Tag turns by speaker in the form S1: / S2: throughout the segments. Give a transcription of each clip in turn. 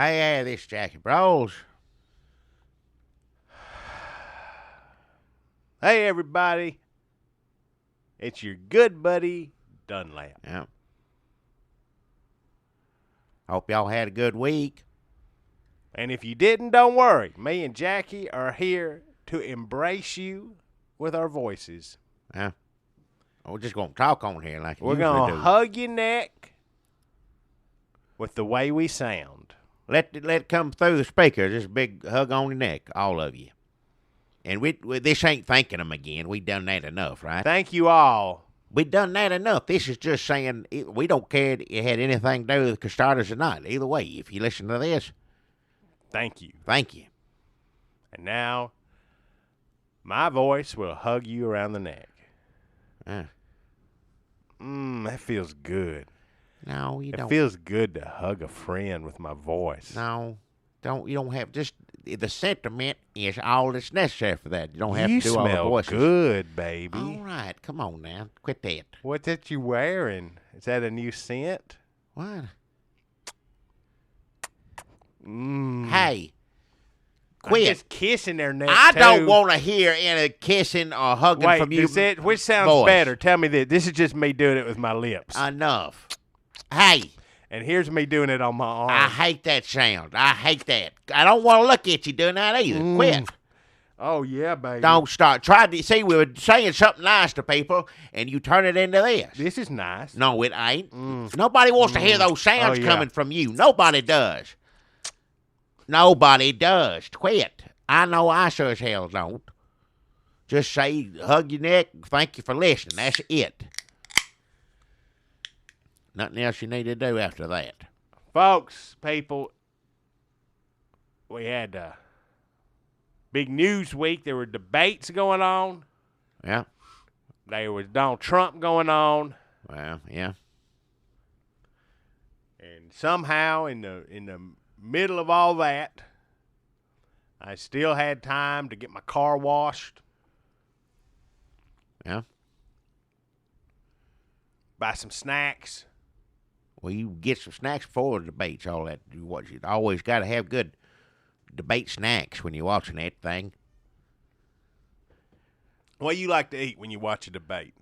S1: Hey, this Jackie Bros.
S2: Hey, everybody. It's your good buddy, Dunlap.
S1: Yeah. Hope y'all had a good week.
S2: And if you didn't, don't worry. Me and Jackie are here to embrace you with our voices.
S1: Yeah. We're just going to talk on here like
S2: We're
S1: we usually
S2: going
S1: do.
S2: to hug your neck with the way we sound.
S1: Let it come through the speaker. Just a big hug on the neck, all of you. And we this ain't thanking them again. We done that enough, right?
S2: Thank you all.
S1: We done that enough. This is just saying we don't care if it had anything to do with the starters or not. Either way, if you listen to this,
S2: Thank you.
S1: thank you.
S2: And now, my voice will hug you around the neck.
S1: Yeah.
S2: That feels good.
S1: No, you don't.
S2: It feels good to hug a friend with my voice.
S1: No, you don't have just the sentiment is all that's necessary for that. You don't have
S2: You
S1: to do all the
S2: smell
S1: voices.
S2: good, baby.
S1: All right, come on now, quit that.
S2: What's that you wearing? Is that a new scent?
S1: What?
S2: I'm
S1: Hey, quit!
S2: just kissing their neck.
S1: I
S2: too.
S1: don't want to hear any kissing or hugging
S2: Wait,
S1: from you.
S2: which sounds
S1: boys.
S2: better? Tell me this. This is just me doing it with my lips.
S1: Enough. Hey,
S2: And here's me doing it on my arm.
S1: I hate that sound. I hate that. I don't want to look at you doing that either. Quit.
S2: Oh, yeah, baby.
S1: Don't start. Try to see. We were saying something nice to people, and you turn it into this.
S2: This is nice.
S1: No, it ain't. Nobody wants to hear those sounds
S2: Oh, yeah.
S1: coming from you. Nobody does. Nobody does. Quit. I know I sure as hell don't. Just say, hug your neck, thank you for listening. That's it. Nothing else you need to do after that.
S2: Folks, people, we had a big news week. There were debates going on.
S1: Yeah.
S2: There was Donald Trump going on.
S1: Well, yeah.
S2: And somehow in the middle of all that, I still had time to get my car washed,
S1: Yeah.
S2: buy some snacks.
S1: Well, you get some snacks before the debates, all that. You always got to have good debate snacks when you're watching that thing.
S2: What do you like to eat when you watch a debate?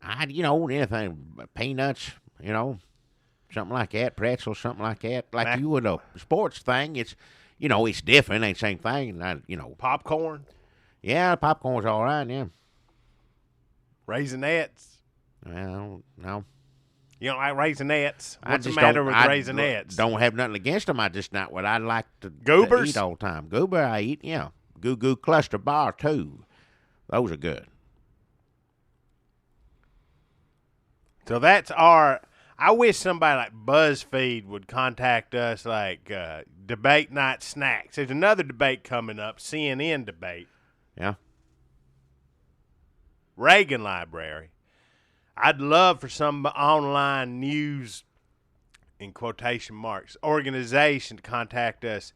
S1: Anything, peanuts, something like that, pretzels, something like that. Like you would a sports thing, it's different, ain't the same thing.
S2: Popcorn?
S1: Yeah, popcorn's all right, yeah.
S2: Raisinets?
S1: Well, no.
S2: You don't like Raisinets?
S1: I
S2: What's the
S1: just
S2: matter
S1: don't-
S2: with
S1: I
S2: Raisinets?
S1: Don't have nothing against them. I just not what I like to
S2: Goobers?
S1: eat all the time. Goober I eat, yeah. Goo Goo Cluster Bar, too. Those are good.
S2: So that's our. I wish somebody like BuzzFeed would contact us, like debate night snacks. There's another debate coming up, CNN debate,
S1: Yeah.
S2: Reagan Library. I'd love for some online news, in quotation marks, organization to contact us,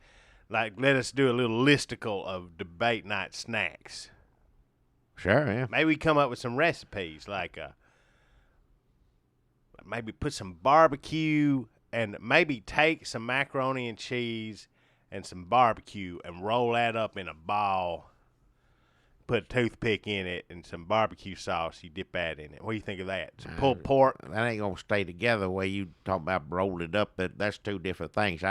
S2: like let us do a little listicle of debate night snacks.
S1: Sure, yeah.
S2: Maybe we come up with some recipes, like maybe put some barbecue and maybe take some macaroni and cheese and some barbecue and roll that up in a ball. Put a toothpick in it and some barbecue sauce. You dip that in it. What do you think of that? Some pulled pork.
S1: That ain't gonna stay together the way you talk about rolled it up. That's two different things.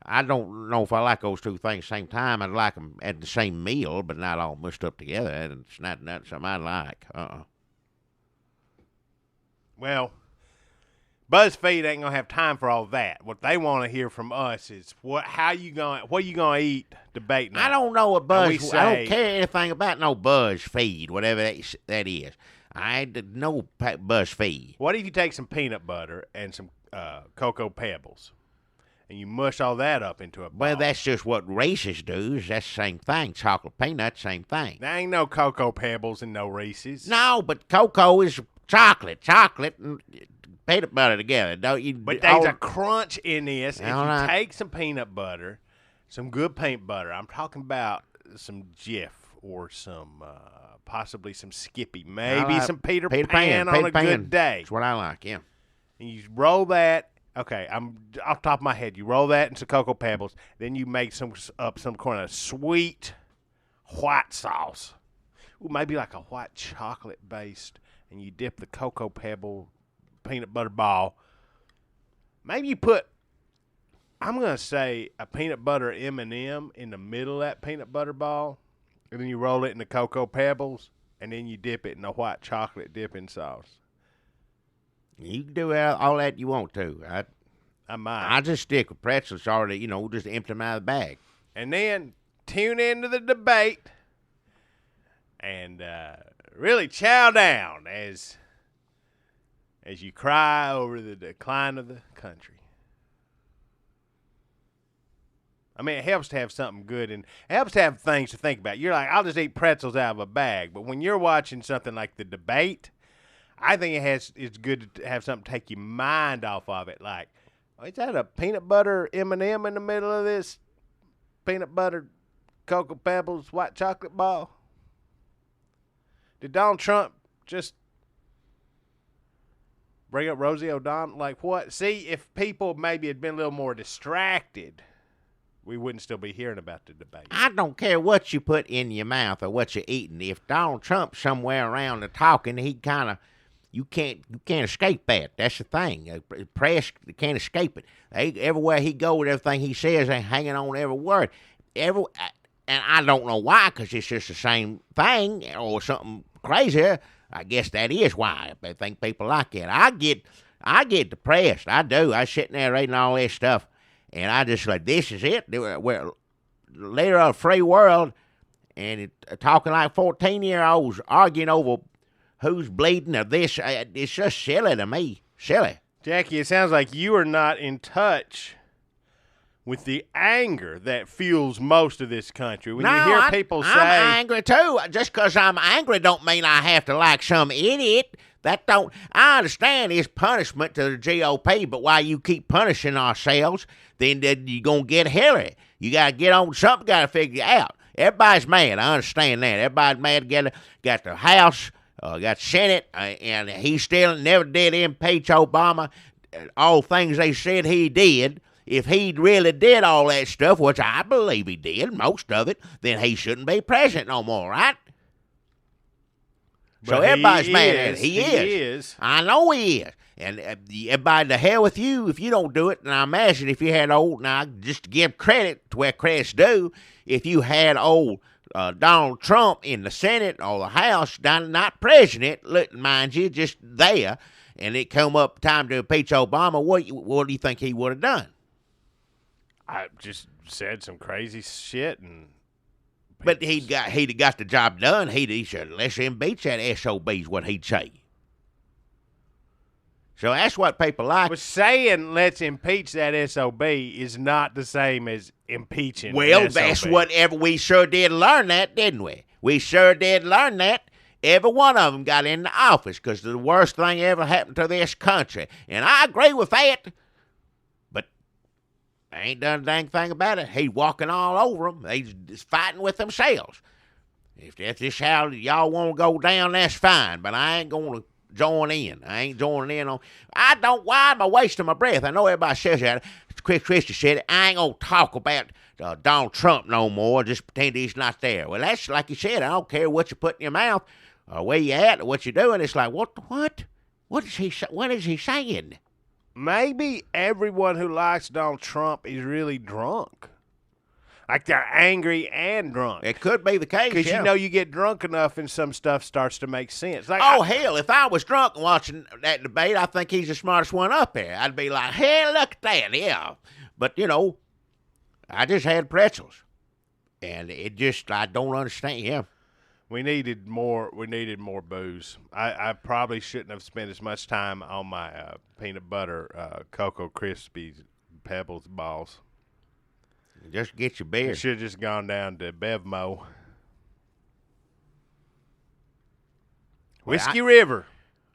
S1: I don't know if I like those two things at the same time. I'd like them at the same meal, but not all mushed up together. It's not something I like.
S2: Well, BuzzFeed ain't gonna have time for all that. What they want to hear from us is what you gonna eat debate night.
S1: I don't know what
S2: And we
S1: Buzz. I don't
S2: say-
S1: care anything about no BuzzFeed, whatever that is. I ain't no BuzzFeed.
S2: What if you take some peanut butter and some Cocoa Pebbles, and you mush all that up into a ball?
S1: Well, that's just what races do. That's the same thing. Chocolate peanut, same thing.
S2: There ain't no Cocoa Pebbles and no Reese's.
S1: No, but cocoa is chocolate. Chocolate and peanut butter together. Don't you?
S2: But there's a crunch in this. If
S1: All
S2: you
S1: right.
S2: take some peanut butter, some good peanut butter, I'm talking about some Jif or some possibly some Skippy, maybe
S1: I like
S2: some Peter Pan on
S1: Peter
S2: a
S1: Pan.
S2: good day.
S1: That's what I like. Yeah.
S2: And you roll that Okay, I'm off the top of my head. You roll that into Cocoa Pebbles, then you make some kind of sweet white sauce. Ooh, maybe like a white chocolate based, and you dip the Cocoa Pebble peanut butter ball. Maybe you put, I'm gonna say, a peanut butter M&M in the middle of that peanut butter ball, and then you roll it in the Cocoa Pebbles, and then you dip it in the white chocolate dipping sauce.
S1: You can do all that you want to.
S2: I might.
S1: I just stick with pretzels already, just empty them out of the bag.
S2: And then tune into the debate and really chow down as you cry over the decline of the country. I mean, it helps to have something good, and it helps to have things to think about. You're like, I'll just eat pretzels out of a bag. But when you're watching something like the debate, I think it's good to have something to take your mind off of it. Like, is that a peanut butter M&M in the middle of this peanut butter Cocoa Pebbles white chocolate ball? Did Donald Trump just bring up Rosie O'Donnell? Like, what? See, if people maybe had been a little more distracted, we wouldn't still be hearing about the debate.
S1: I don't care what you put in your mouth or what you're eating. If Donald Trump's somewhere around the talking, he kind of, you can't escape that. That's the thing. Press can't escape it. Everywhere he goes, everything he says, they hanging on every word. And I don't know why, because it's just the same thing or something crazier. I guess that is why I think people like it. I get depressed. I do. I sitting there reading all this stuff, and I just like, this is it. We're leader of a free world, and talking like 14-year-olds arguing over who's bleeding or this. It's just silly to me. Silly.
S2: Jackie, it sounds like you are not in touch with the anger that fuels most of this country. When you hear people say,
S1: I'm angry too. Just because I'm angry don't mean I have to like some idiot. I understand it's punishment to the GOP, but while you keep punishing ourselves, then you're going to get Hillary. You got to get on something, got to figure it out. Everybody's mad. I understand that. Everybody's mad. Got the House, got Senate, and he still never did impeach Obama. All things they said he did. If he really did all that stuff, which I believe he did, most of it, then he shouldn't be president no more, right?
S2: But
S1: so everybody's mad at it.
S2: He is.
S1: I know he is. And everybody, to hell with you if you don't do it. And I imagine if you had just to give credit to where credit's due, if you had Donald Trump in the Senate or the House, not president, mind you, just there, and it come up time to impeach Obama, what do you think he would have done?
S2: I just said some crazy shit,
S1: but he'd got the job done. He said, let's impeach that SOB's what he'd say. So that's what people like.
S2: But saying let's impeach that SOB is not the same as impeaching.
S1: Well, that's whatever. We sure did learn that, didn't we? We sure did learn that. Every one of them got in the office because the worst thing ever happened to this country. And I agree with that. They ain't done a dang thing about it. He's walking all over them. They just fighting with themselves. If that's just how y'all want to go down, that's fine. But I ain't going to join in. I ain't joining in on. Why am I wasting my breath? I know everybody says that. Chris Christie said it. I ain't going to talk about Donald Trump no more. Just pretend he's not there. Well, that's like you said. I don't care what you put in your mouth or where you at or what you're doing. It's like, what? What is he saying?
S2: Maybe everyone who likes Donald Trump is really drunk. Like they're angry and drunk.
S1: It could be the case,
S2: because you get drunk enough and some stuff starts to make sense. Like,
S1: hell, if I was drunk and watching that debate, I think he's the smartest one up there. I'd be like, hey, look at that, yeah. But, I just had pretzels. And I don't understand, yeah.
S2: We needed more booze. I probably shouldn't have spent as much time on my peanut butter Cocoa Krispies Pebbles balls.
S1: Just get your beer.
S2: You should have just gone down to Bevmo. Whiskey River.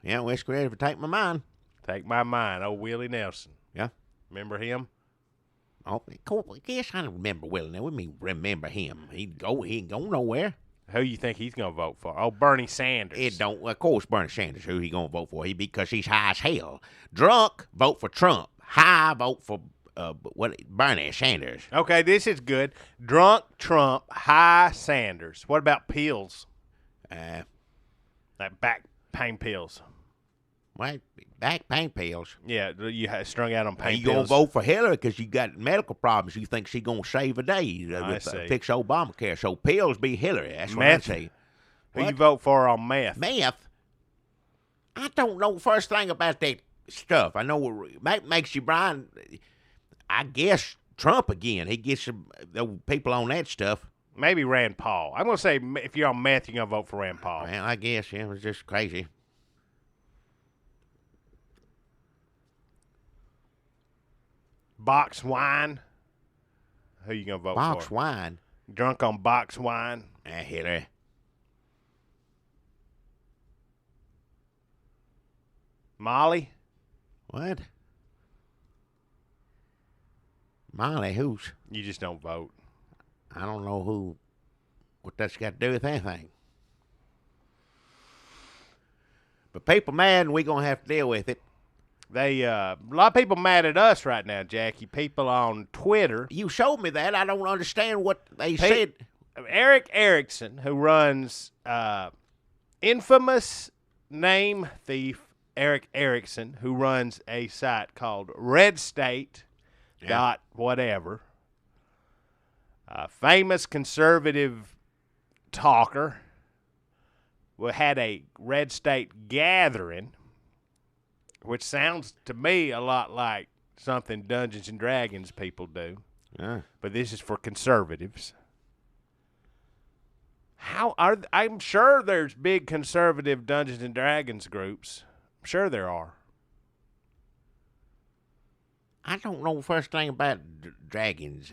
S1: Yeah, Whiskey River. Take my mind.
S2: Take my mind. Old Willie Nelson.
S1: Yeah.
S2: Remember him?
S1: Oh, yes, I don't remember Willie. Now, we mean remember him. He ain't go nowhere.
S2: Who you think he's going to vote for? Oh, Bernie Sanders.
S1: Of course, Bernie Sanders. Who he going to vote for? Because he's high as hell. Drunk, vote for Trump. high vote for Bernie Sanders.
S2: Okay, this is good. Drunk Trump, high Sanders. What about pills?
S1: Uh,
S2: Like back pain pills.
S1: well, back pain pills.
S2: Yeah, you strung out on pain
S1: You
S2: pills.
S1: gonna vote for Hillary because you got medical problems. You think she gonna save a day
S2: see.
S1: fix Obamacare? So pills be Hillary. That's what I
S2: Meth?
S1: say.
S2: Who you
S1: What?
S2: vote for on meth?
S1: Meth. I don't know first thing about that stuff. I know it makes you Brian. I guess Trump again. He gets the people on that stuff.
S2: Maybe Rand Paul. I'm going to say if you're on meth, you're going to vote for Rand Paul.
S1: Well, I guess it was just crazy.
S2: Box wine. Who you going to vote
S1: Box
S2: for?
S1: wine.
S2: Drunk on box wine.
S1: Hillary.
S2: Molly.
S1: What? Molly, who's?
S2: You just don't vote.
S1: I don't know what that's got to do with anything. But people mad, and we're going to have to deal with it.
S2: They a lot of people mad at us right now, Jackie. People on Twitter.
S1: You showed me that. I don't understand what they said.
S2: Eric Erickson, who runs infamous name thief Eric Erickson, who runs a site called Red State dot whatever. Famous conservative talker. We had a Red State gathering, which sounds to me a lot like something Dungeons and Dragons people do.
S1: Yeah.
S2: But this is for conservatives. I'm sure there's big conservative Dungeons and Dragons groups. I'm sure there are.
S1: I don't know the first thing about dragons.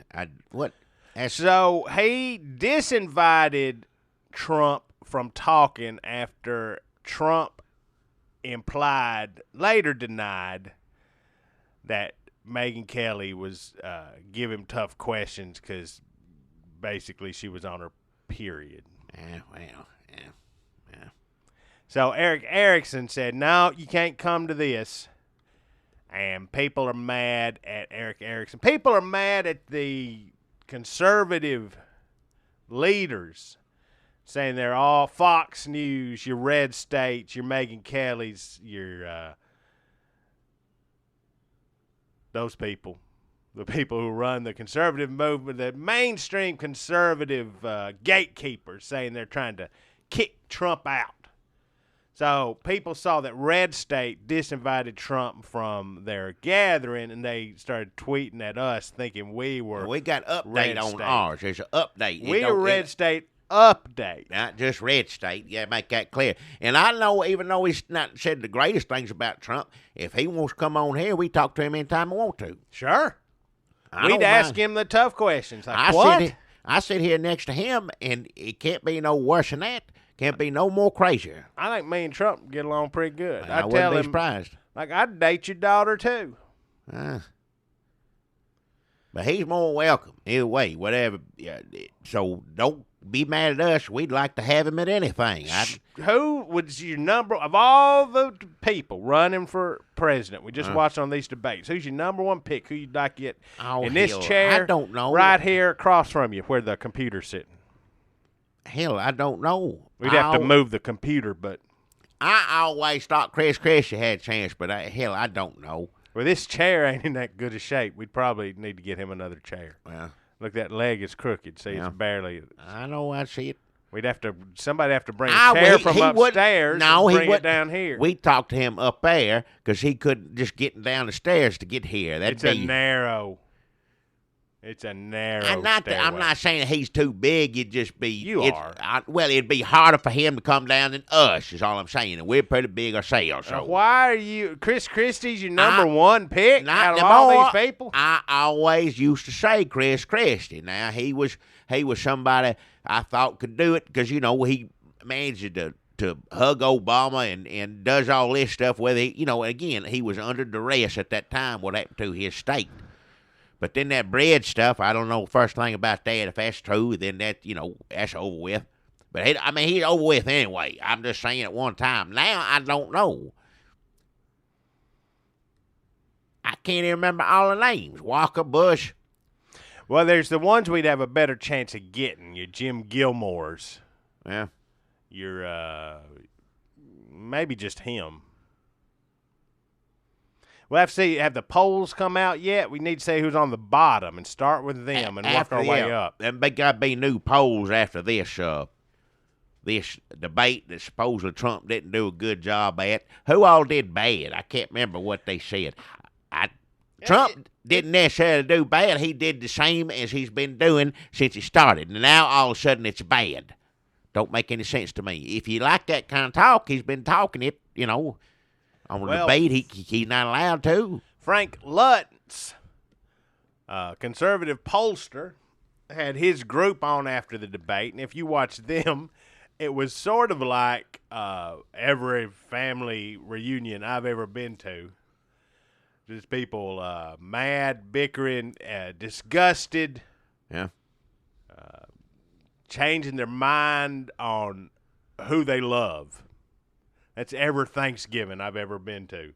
S2: So he disinvited Trump from talking after Trump later denied that Megyn Kelly was giving him tough questions because basically she was on her period.
S1: Yeah.
S2: So Eric Erickson said, no, you can't come to this. And people are mad at Eric Erickson. People are mad at the conservative leaders saying they're all Fox News, your red states, your Megyn Kelly's, your those people. The people who run the conservative movement, the mainstream conservative gatekeepers saying they're trying to kick Trump out. So people saw that Red State disinvited Trump from their gathering, and they started tweeting at us thinking we were
S1: We got update
S2: Red
S1: on
S2: State.
S1: ours. There's an update.
S2: We are Red State update.
S1: Not just Red State. Yeah, make that clear. And I know, even though he's not said the greatest things about Trump, if he wants to come on here, we talk to him anytime we want to.
S2: Sure.
S1: I
S2: We'd
S1: don't
S2: ask
S1: mind.
S2: him the tough questions. Like, what?
S1: I sit here next to him, and it can't be no worse than that. Can't be no more crazier.
S2: I think me and Trump get along pretty good.
S1: I
S2: tell
S1: wouldn't be
S2: him,
S1: surprised.
S2: like, I'd date your daughter, too.
S1: But he's more welcome either way, whatever. Yeah, so don't be mad at us. We'd like to have him at anything.
S2: Who was your number of all the people running for president? We just watched on these debates. Who's your number one pick? Who you'd like to get in this
S1: hell,
S2: chair?
S1: I don't know.
S2: Right here across from you, where the computer's sitting.
S1: Hell, I don't know.
S2: We'd have to move the computer, but
S1: I always thought Chris Christie had a chance, but I don't know.
S2: well, this chair ain't in that good a shape. We'd probably need to get him another chair.
S1: Well,
S2: Look, that leg is crooked. See,
S1: Yeah.
S2: it's barely.
S1: I know. I see it.
S2: Somebody have to bring a chair from upstairs and bring it down here.
S1: We talked to him up there because he couldn't just get down the stairs to get here.
S2: It's a narrow
S1: I'm not
S2: stairway.
S1: saying that he's too big. It'd just be.
S2: You are.
S1: Well, it'd be harder for him to come down than us. Is all I'm saying. And we're pretty big ourselves. So
S2: Why are you, Chris Christie's your number one pick
S1: not
S2: out of
S1: no
S2: all
S1: more.
S2: these people?
S1: I always used to say Chris Christie. Now he was somebody I thought could do it because he managed to hug Obama and does all this stuff. Whether again he was under duress at that time. What happened to his state? But then that bread stuff, I don't know first thing about that. If that's true, then that's over with. But he's over with anyway. I'm just saying at one time. Now I don't know. I can't even remember all the names. Walker, Bush.
S2: Well, there's the ones we'd have a better chance of getting. Your Jim Gilmore's.
S1: Yeah.
S2: Your maybe just him. We'll have to see. Have the polls come out yet? We need to say who's on the bottom and start with them and work our way up.
S1: And there got to be new polls after this debate that supposedly Trump didn't do a good job at. Who all did bad? I can't remember what they said. Trump didn't necessarily do bad. He did the same as he's been doing since he started. And now all of a sudden it's bad. Don't make any sense to me. If you like that kind of talk, he's been talking it, on a debate. He's not allowed to.
S2: Frank Luntz, conservative pollster, had his group on after the debate. And if you watch them, it was sort of like every family reunion I've ever been to. Just people mad, bickering, disgusted.
S1: Yeah.
S2: Changing their mind on who they love. That's every Thanksgiving I've ever been to.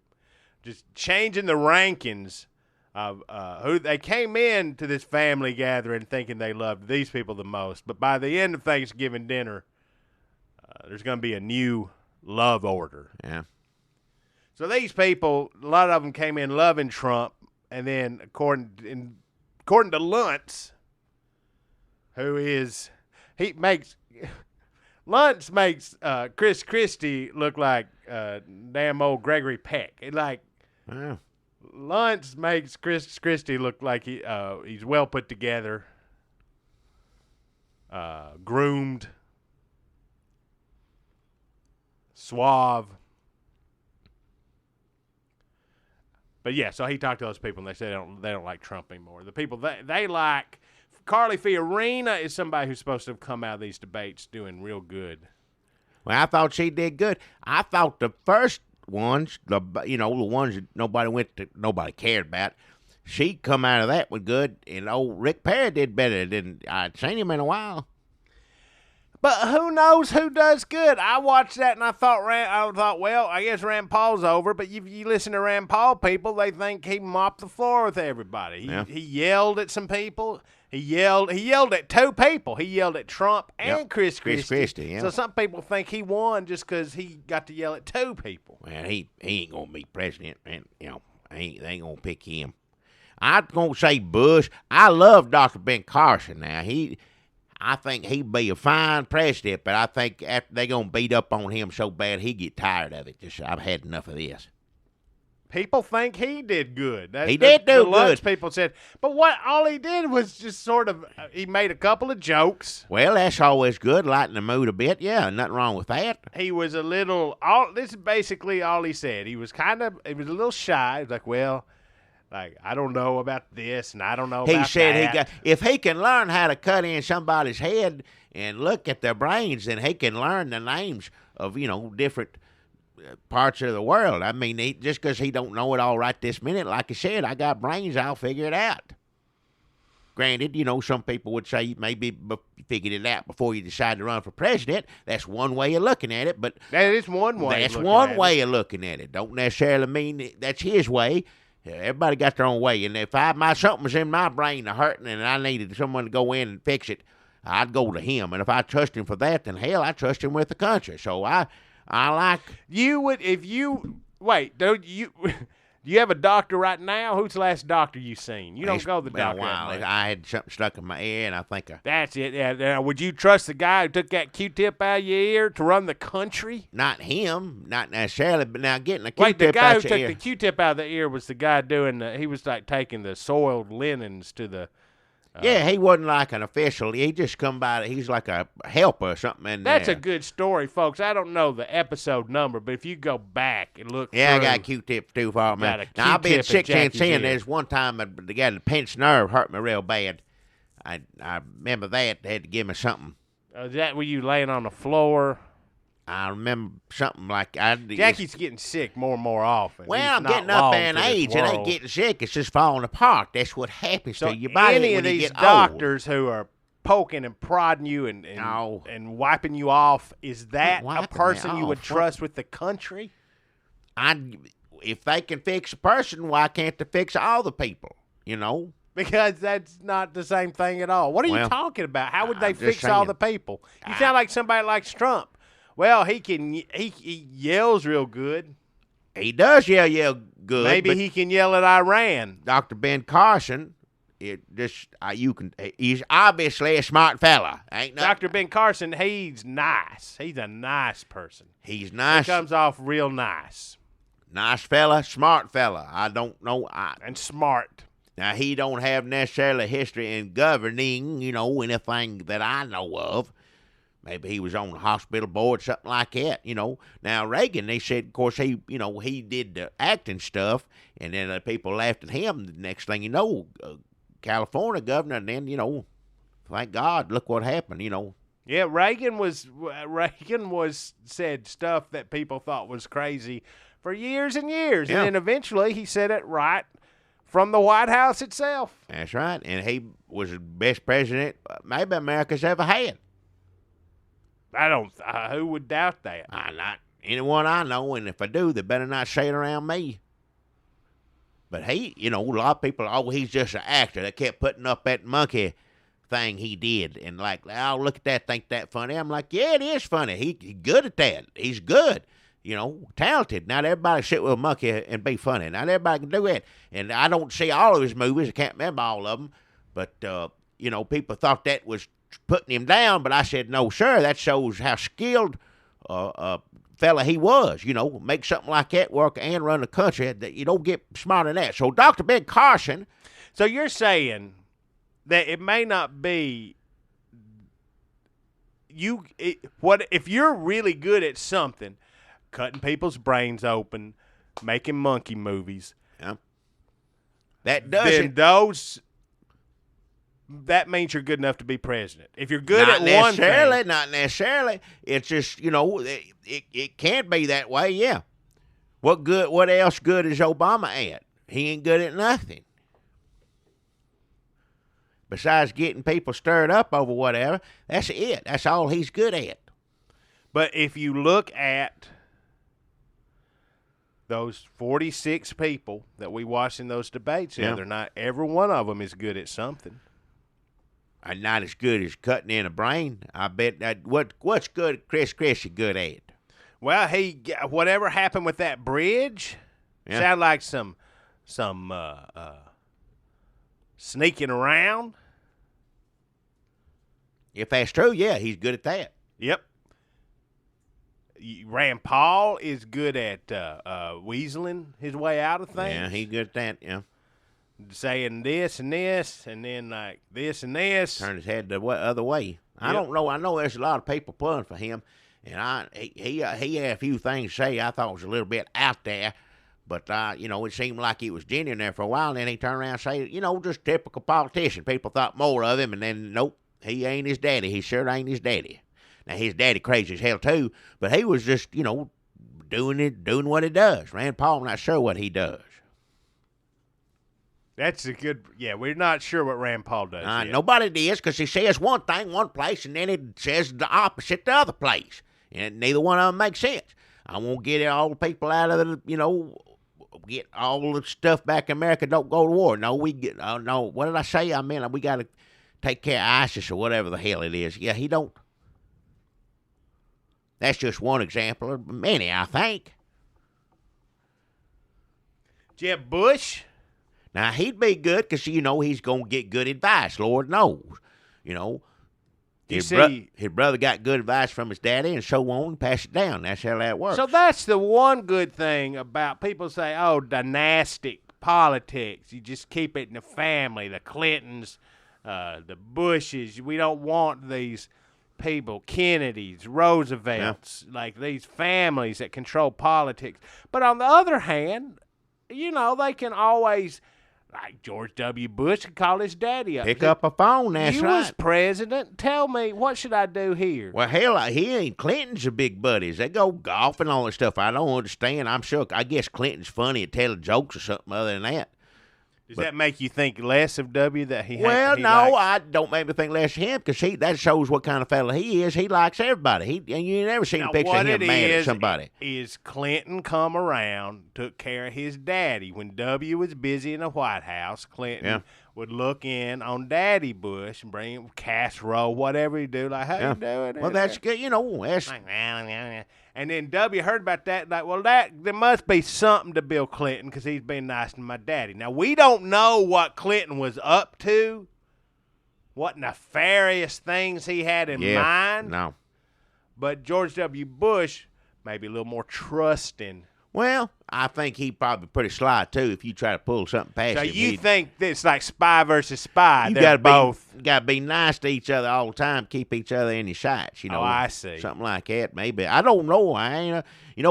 S2: Just changing the rankings of who they came in to this family gathering thinking they loved these people the most. But by the end of Thanksgiving dinner, there's going to be a new love order.
S1: Yeah.
S2: So these people, a lot of them came in loving Trump, and then according to Luntz, Luntz makes Chris Christie look like damn old Gregory Peck. Luntz makes Chris Christie look like he's well put together, groomed, suave. But yeah, so he talked to those people, and they said they don't like Trump anymore. The people they like, Carly Fiorina is somebody who's supposed to have come out of these debates doing real good.
S1: Well, I thought she did good. I thought the first ones, the ones that nobody cared about, she come out of that with good, and old Rick Perry did better than I'd seen him in a while.
S2: But who knows who does good? I watched that and I thought, well, I guess Rand Paul's over. But you listen to Rand Paul people, they think he mopped the floor with everybody. He yelled at some people. He yelled at two people. He yelled at Trump and Chris Christie.
S1: Yeah.
S2: So some people think he won just because he got to yell at two people.
S1: Well, he ain't gonna be president, and they ain't gonna pick him. I'm gonna say Bush. I love Dr. Ben Carson. Now I think he'd be a fine president, but I think after they gonna beat up on him so bad he get tired of it. I've had enough of this.
S2: People think he did good.
S1: He did do
S2: the
S1: good.
S2: People said, but all he did was just sort of he made a couple of jokes.
S1: Well, that's always good, lighten the mood a bit. Yeah, nothing wrong with that.
S2: He was a little. This is basically all he said. He was a little shy. He was like, well. I don't know about this, and I don't know about that.
S1: He said if he can learn how to cut in somebody's head and look at their brains, then he can learn the names of, different parts of the world. I mean, just because he don't know it all right this minute, like I said, I got brains, I'll figure it out. Granted, some people would say maybe you figured it out before you decide to run for president. That's one way of looking at it, but
S2: that is one way.
S1: That's one way of looking at it. Don't necessarily mean that's his way. Everybody got their own way, and if something was in my brain hurting and I needed someone to go in and fix it, I'd go to him. And if I trust him for that, then hell, I trust him with the country. So I like
S2: you would if you wait. Don't you? Do you have a doctor right now? Who's the last doctor you seen? You don't go to the doctor.
S1: Been a while. I had something stuck in my ear, and I think
S2: that's it. Yeah. Now, would you trust the guy who took that Q-tip out of your ear to run the country?
S1: Not him, not necessarily. But now getting a Q-tip
S2: Wait, the guy
S1: out
S2: who took
S1: ear.
S2: the Q-tip out of the ear was the guy doing he was like taking the soiled linens to the.
S1: Yeah, he wasn't like an official. He just come by. He's like a helper or something.
S2: That's a good story, folks. I don't know the episode number, but if you go back and look
S1: yeah,
S2: through,
S1: I got a Q-tip too far, man.
S2: Now,
S1: I've been sick since then. There's one time the guy the pinched nerve hurt me real bad. I remember that. They had to give me something.
S2: Is that where you laying on the floor?
S1: I remember something like
S2: Jackie's getting sick more and more often.
S1: Well, I'm getting up there in age. It ain't getting sick. It's just falling apart. That's what happens to your body
S2: any
S1: when
S2: of
S1: you
S2: these
S1: get
S2: doctors who are poking and prodding you and wiping you off, is that a person you would trust with the country?
S1: if they can fix a person, why can't they fix all the people? You know?
S2: Because that's not the same thing at all. What are you talking about? How would they fix all the people? You sound like somebody likes Trump. Well, he yells real good.
S1: He does yell good.
S2: Maybe he can yell at Iran.
S1: Dr. Ben Carson, he's obviously a smart fella. Ain't no,
S2: Dr. Ben Carson, he's nice. He's a nice person.
S1: He's nice.
S2: He comes off real nice.
S1: Nice fella, smart fella. I don't know.
S2: And smart.
S1: Now, he don't have necessarily history in governing, anything that I know of. Maybe he was on the hospital board, something like that, Now, Reagan, they said, of course, he did the acting stuff, and then people laughed at him. The next thing you know, California governor, and then, thank God, look what happened,
S2: Yeah, Reagan was said stuff that people thought was crazy for years and years, and then eventually he said it right from the White House itself.
S1: That's right, and he was the best president maybe America's ever had.
S2: I don't. Who would doubt that?
S1: Not anyone I know, and if I do, they better not say it around me. But he, a lot of people, he's just an actor. They kept putting up that monkey thing he did, and like, look at that, think that funny. I'm like, yeah, it is funny. He's good at that. He's good. Talented. Not everybody sit with a monkey and be funny. Not everybody can do it. And I don't see all of his movies. I can't remember all of them. But, people thought that was putting him down. But I said, no, sir. That shows how skilled fella he was. Make something like that work and run the country. You don't get smarter than that. So Dr. Ben Carson.
S2: So you're saying that it may not be if you're really good at something, cutting people's brains open, making monkey movies.
S1: Yeah. That
S2: means you're good enough to be president. If you're good at one thing.
S1: Not necessarily. It's just, it can't be that way, yeah. What else good is Obama at? He ain't good at nothing. Besides getting people stirred up over whatever, that's it. That's all he's good at.
S2: But if you look at those 46 people that we watched in those debates the other night, every one of them is good at something.
S1: And not as good as cutting in a brain. I bet that what's good Chris good at?
S2: Well, whatever happened with that bridge, sound like some sneaking around.
S1: If that's true, yeah, he's good at that.
S2: Yep. Rand Paul is good at weaseling his way out of things.
S1: Yeah, he's good at that, yeah.
S2: Saying this and this, and then like this and this.
S1: Turn his head the other way. Yep. I don't know. I know there's a lot of people pulling for him, and he had a few things to say I thought was a little bit out there, but it seemed like he was genuine there for a while, and then he turned around and said, just typical politician. People thought more of him, and then nope, he ain't his daddy. He sure ain't his daddy. Now, his daddy crazy as hell, too, but he was just, doing what he does. Rand Paul, not sure what he does.
S2: That's a good, we're not sure what Rand Paul does yet.
S1: Nobody is, because he says one thing one place, and then he says the opposite the other place. And neither one of them makes sense. I won't get all the people out of get all the stuff back in America, don't go to war. No, what did I say? I mean, we got to take care of ISIS or whatever the hell it is. Yeah, he don't. That's just one example of many, I think.
S2: Jeb Bush?
S1: Now, he'd be good because, he's going to get good advice. Lord knows. His brother got good advice from his daddy and so on and pass it down. That's how that works.
S2: So that's the one good thing about people say, dynastic politics. You just keep it in the family. The Clintons, the Bushes. We don't want these people, Kennedys, Roosevelts, like these families that control politics. But on the other hand, they can always, like George W. Bush, can call his daddy up.
S1: Pick up a phone, that's right.
S2: You was president. Tell me, what should I do here?
S1: Well, hell, he ain't Clinton's are big buddies. They go golf and all that stuff. I don't understand. I guess Clinton's funny at telling jokes or something other than that.
S2: Does that make you think less of W that he?
S1: Well,
S2: he
S1: no,
S2: likes?
S1: I don't make me think less of him because that shows what kind of fella he is. He likes everybody. And you never seen a
S2: Now,
S1: picture of
S2: what
S1: him
S2: it
S1: mad at somebody.
S2: is Clinton come around, took care of his daddy. When W was busy in the White House, Clinton would look in on Daddy Bush and bring him casserole, whatever he do. Like, how you doing?
S1: Well, that's good. You know, that's
S2: and then W heard about that, like, well, there must be something to Bill Clinton because he's been nice to my daddy. Now, we don't know what Clinton was up to, what nefarious things he had in mind.
S1: No.
S2: But George W. Bush maybe a little more trusting.
S1: Well, I think he probably pretty sly too. If you try to pull something past
S2: So
S1: him,
S2: you think it's like spy versus spy?
S1: you
S2: They're both.
S1: Got to be nice to each other all the time. Keep each other in your sights. You know.
S2: Oh, I see.
S1: Something like that, maybe. I don't know. I ain't.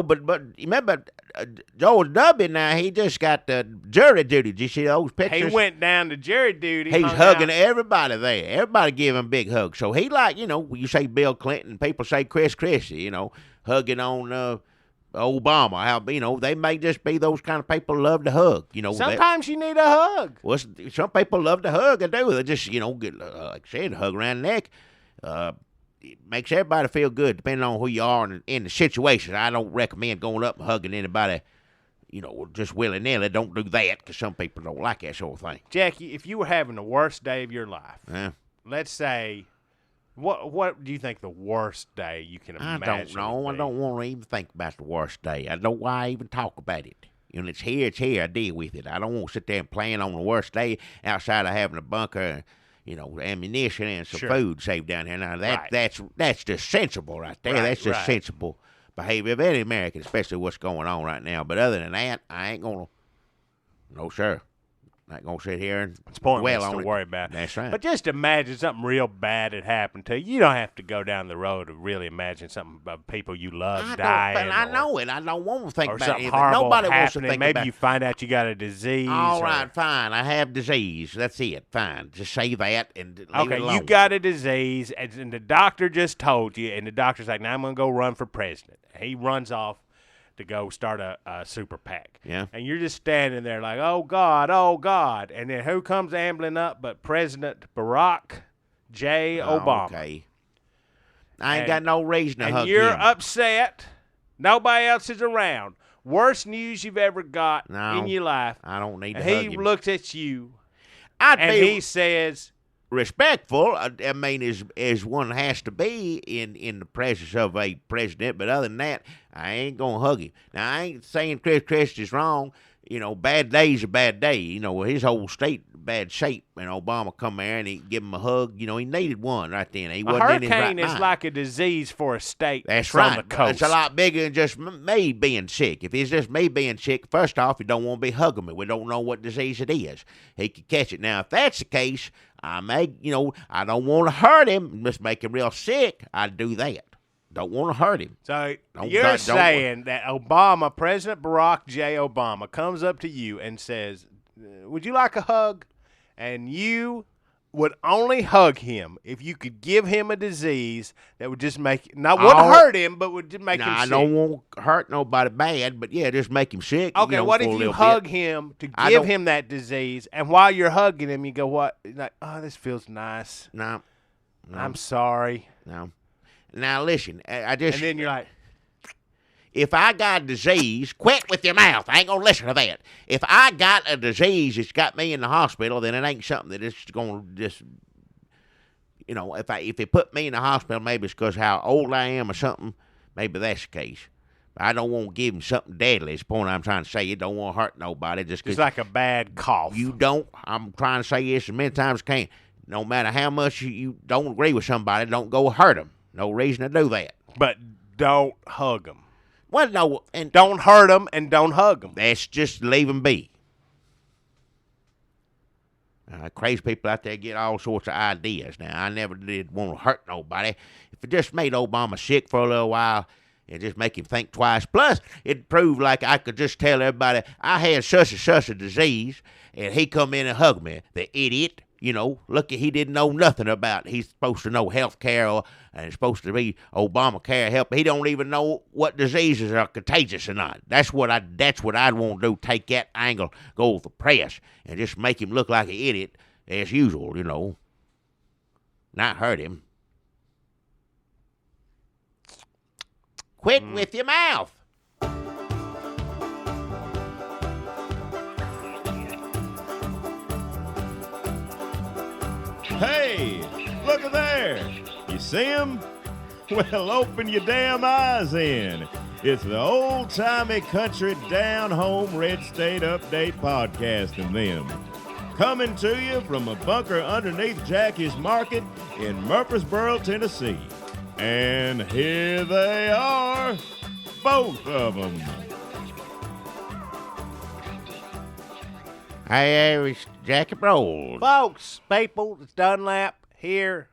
S1: But remember, George W. Now he just got jury duty. Did you see those pictures?
S2: He went down to jury duty.
S1: He's
S2: hung
S1: hugging
S2: out.
S1: everybody there. Everybody give him a big hug. So he like, you say Bill Clinton, people say Chris Christie, hugging on Obama. How they may just be those kind of people love to hug.
S2: Sometimes you need a hug.
S1: Well, some people love to hug. They do. They just get like I said, hug around the neck. It makes everybody feel good, depending on who you are in the situation. I don't recommend going up and hugging anybody. Just willy-nilly. Don't do that because some people don't like that sort of thing.
S2: Jackie, if you were having the worst day of your life,
S1: Yeah.
S2: let's say, what do you think the worst day you can
S1: I
S2: imagine?
S1: don't know.
S2: would
S1: I
S2: be?
S1: don't want to even think about the worst day. I don't know why I even talk about it. It's here, it's here. I deal with it. I don't want to sit there and plan on the worst day outside of having a bunker, ammunition and some
S2: Sure.
S1: food saved down here. Now,
S2: Right.
S1: that's just sensible right there.
S2: Right,
S1: That's just
S2: right.
S1: sensible behavior of any American, especially what's going on right now. But other than that, I ain't going to. No, sir. Not going to sit here and
S2: It's pointless
S1: dwell
S2: to
S1: on it.
S2: worry about.
S1: That's right.
S2: But just imagine something real bad had happened to you. You don't have to go down the road to really imagine something about people you love dying.
S1: I know it. I don't want to think
S2: Or
S1: about
S2: something
S1: it.
S2: horrible
S1: Nobody wants to
S2: happening.
S1: think
S2: Maybe
S1: about
S2: you find out you got a disease.
S1: All
S2: or-
S1: right, fine. I have disease. That's it. Fine. Just say that and leave
S2: Okay,
S1: it alone.
S2: you got a disease, and the doctor just told you, and the doctor's like, now I'm going to go run for president. He runs off to go start a super PAC.
S1: Yeah.
S2: And you're just standing there like, oh, God. And then who comes ambling up but President Barack J. Obama.
S1: Okay. I ain't got no reason to
S2: And
S1: hug
S2: you're
S1: him.
S2: upset. Nobody else is around. Worst news you've ever got
S1: No,
S2: in your life.
S1: I don't need to
S2: And
S1: hug
S2: he
S1: him.
S2: looks at you,
S1: I'd
S2: and
S1: be
S2: he says,
S1: respectful. I mean, as one has to be in the presence of a president. But other than that, I ain't gonna hug him. Now, I ain't saying Chris Christie's wrong. Bad day's a bad day. His whole state bad shape. And Obama come there and he give him a hug. He needed one right then. He
S2: a
S1: wasn't in his right
S2: hurricane is
S1: mind.
S2: like a disease for a state
S1: That's
S2: from
S1: right.
S2: the
S1: But
S2: coast.
S1: it's a lot bigger than just me being sick. If it's just me being sick, first off, you don't want to be hugging me. We don't know what disease it is. He could catch it. Now, if that's the case, I may, I don't want to hurt him, just make him real sick. I'd do that. Don't want to hurt him.
S2: So
S1: Don't-
S2: you're
S1: don't-
S2: saying that Obama, President Barack J. Obama, comes up to you and says, would you like a hug? And you would only hug him if you could give him a disease that would just make, wouldn't hurt him, but would just make him
S1: I
S2: sick.
S1: don't want to hurt nobody bad, but yeah, just make him sick.
S2: Okay, what
S1: for
S2: if
S1: a
S2: you
S1: little
S2: hug
S1: bit.
S2: him to
S1: I
S2: give
S1: don't-
S2: him that disease, and while you're hugging him, you go, what? Like, oh, this feels nice.
S1: No.
S2: I'm sorry.
S1: No. Now, listen, I just...
S2: And then you're like,
S1: If I got a disease, quit with your mouth. I ain't gonna listen to that. If I got a disease that's got me in the hospital, then it ain't something that is gonna just, if it put me in the hospital, maybe it's because how old I am or something. Maybe that's the case. I don't want to give him something deadly. That's the point I'm trying to say. You don't want to hurt nobody just
S2: it's
S1: because
S2: like a bad cough.
S1: you don't. I'm trying to say this as many times as I can. No matter how much you don't agree with somebody, don't go hurt them. No reason to do that.
S2: But don't hug them.
S1: Well, no, and
S2: Don't hurt them and don't hug them.
S1: that's just leave them be. Crazy people out there get all sorts of ideas. Now, I never did want to hurt nobody. If it just made Obama sick for a little while, it just make him think twice. Plus, it proved like I could just tell everybody I had such and such a disease, and he come in and hug me. The idiot. You know, look, he didn't know nothing about it. He's supposed to know health care and it's supposed to be Obamacare help. He don't even know what diseases are contagious or not. That's what I'd want to do. Take that angle, go with the press, and just make him look like an idiot as usual. You know, not hurt him. Quit with your mouth.
S3: Hey, look at there. You see him? Well, open your damn eyes in. It's the old-timey country down-home red state update podcast and them. Coming to you from a bunker underneath Jackie's Market in Murfreesboro, Tennessee. And here they are, both of them.
S1: Hey, it's Jackie Rolls.
S2: Folks, people, it's Dunlap here.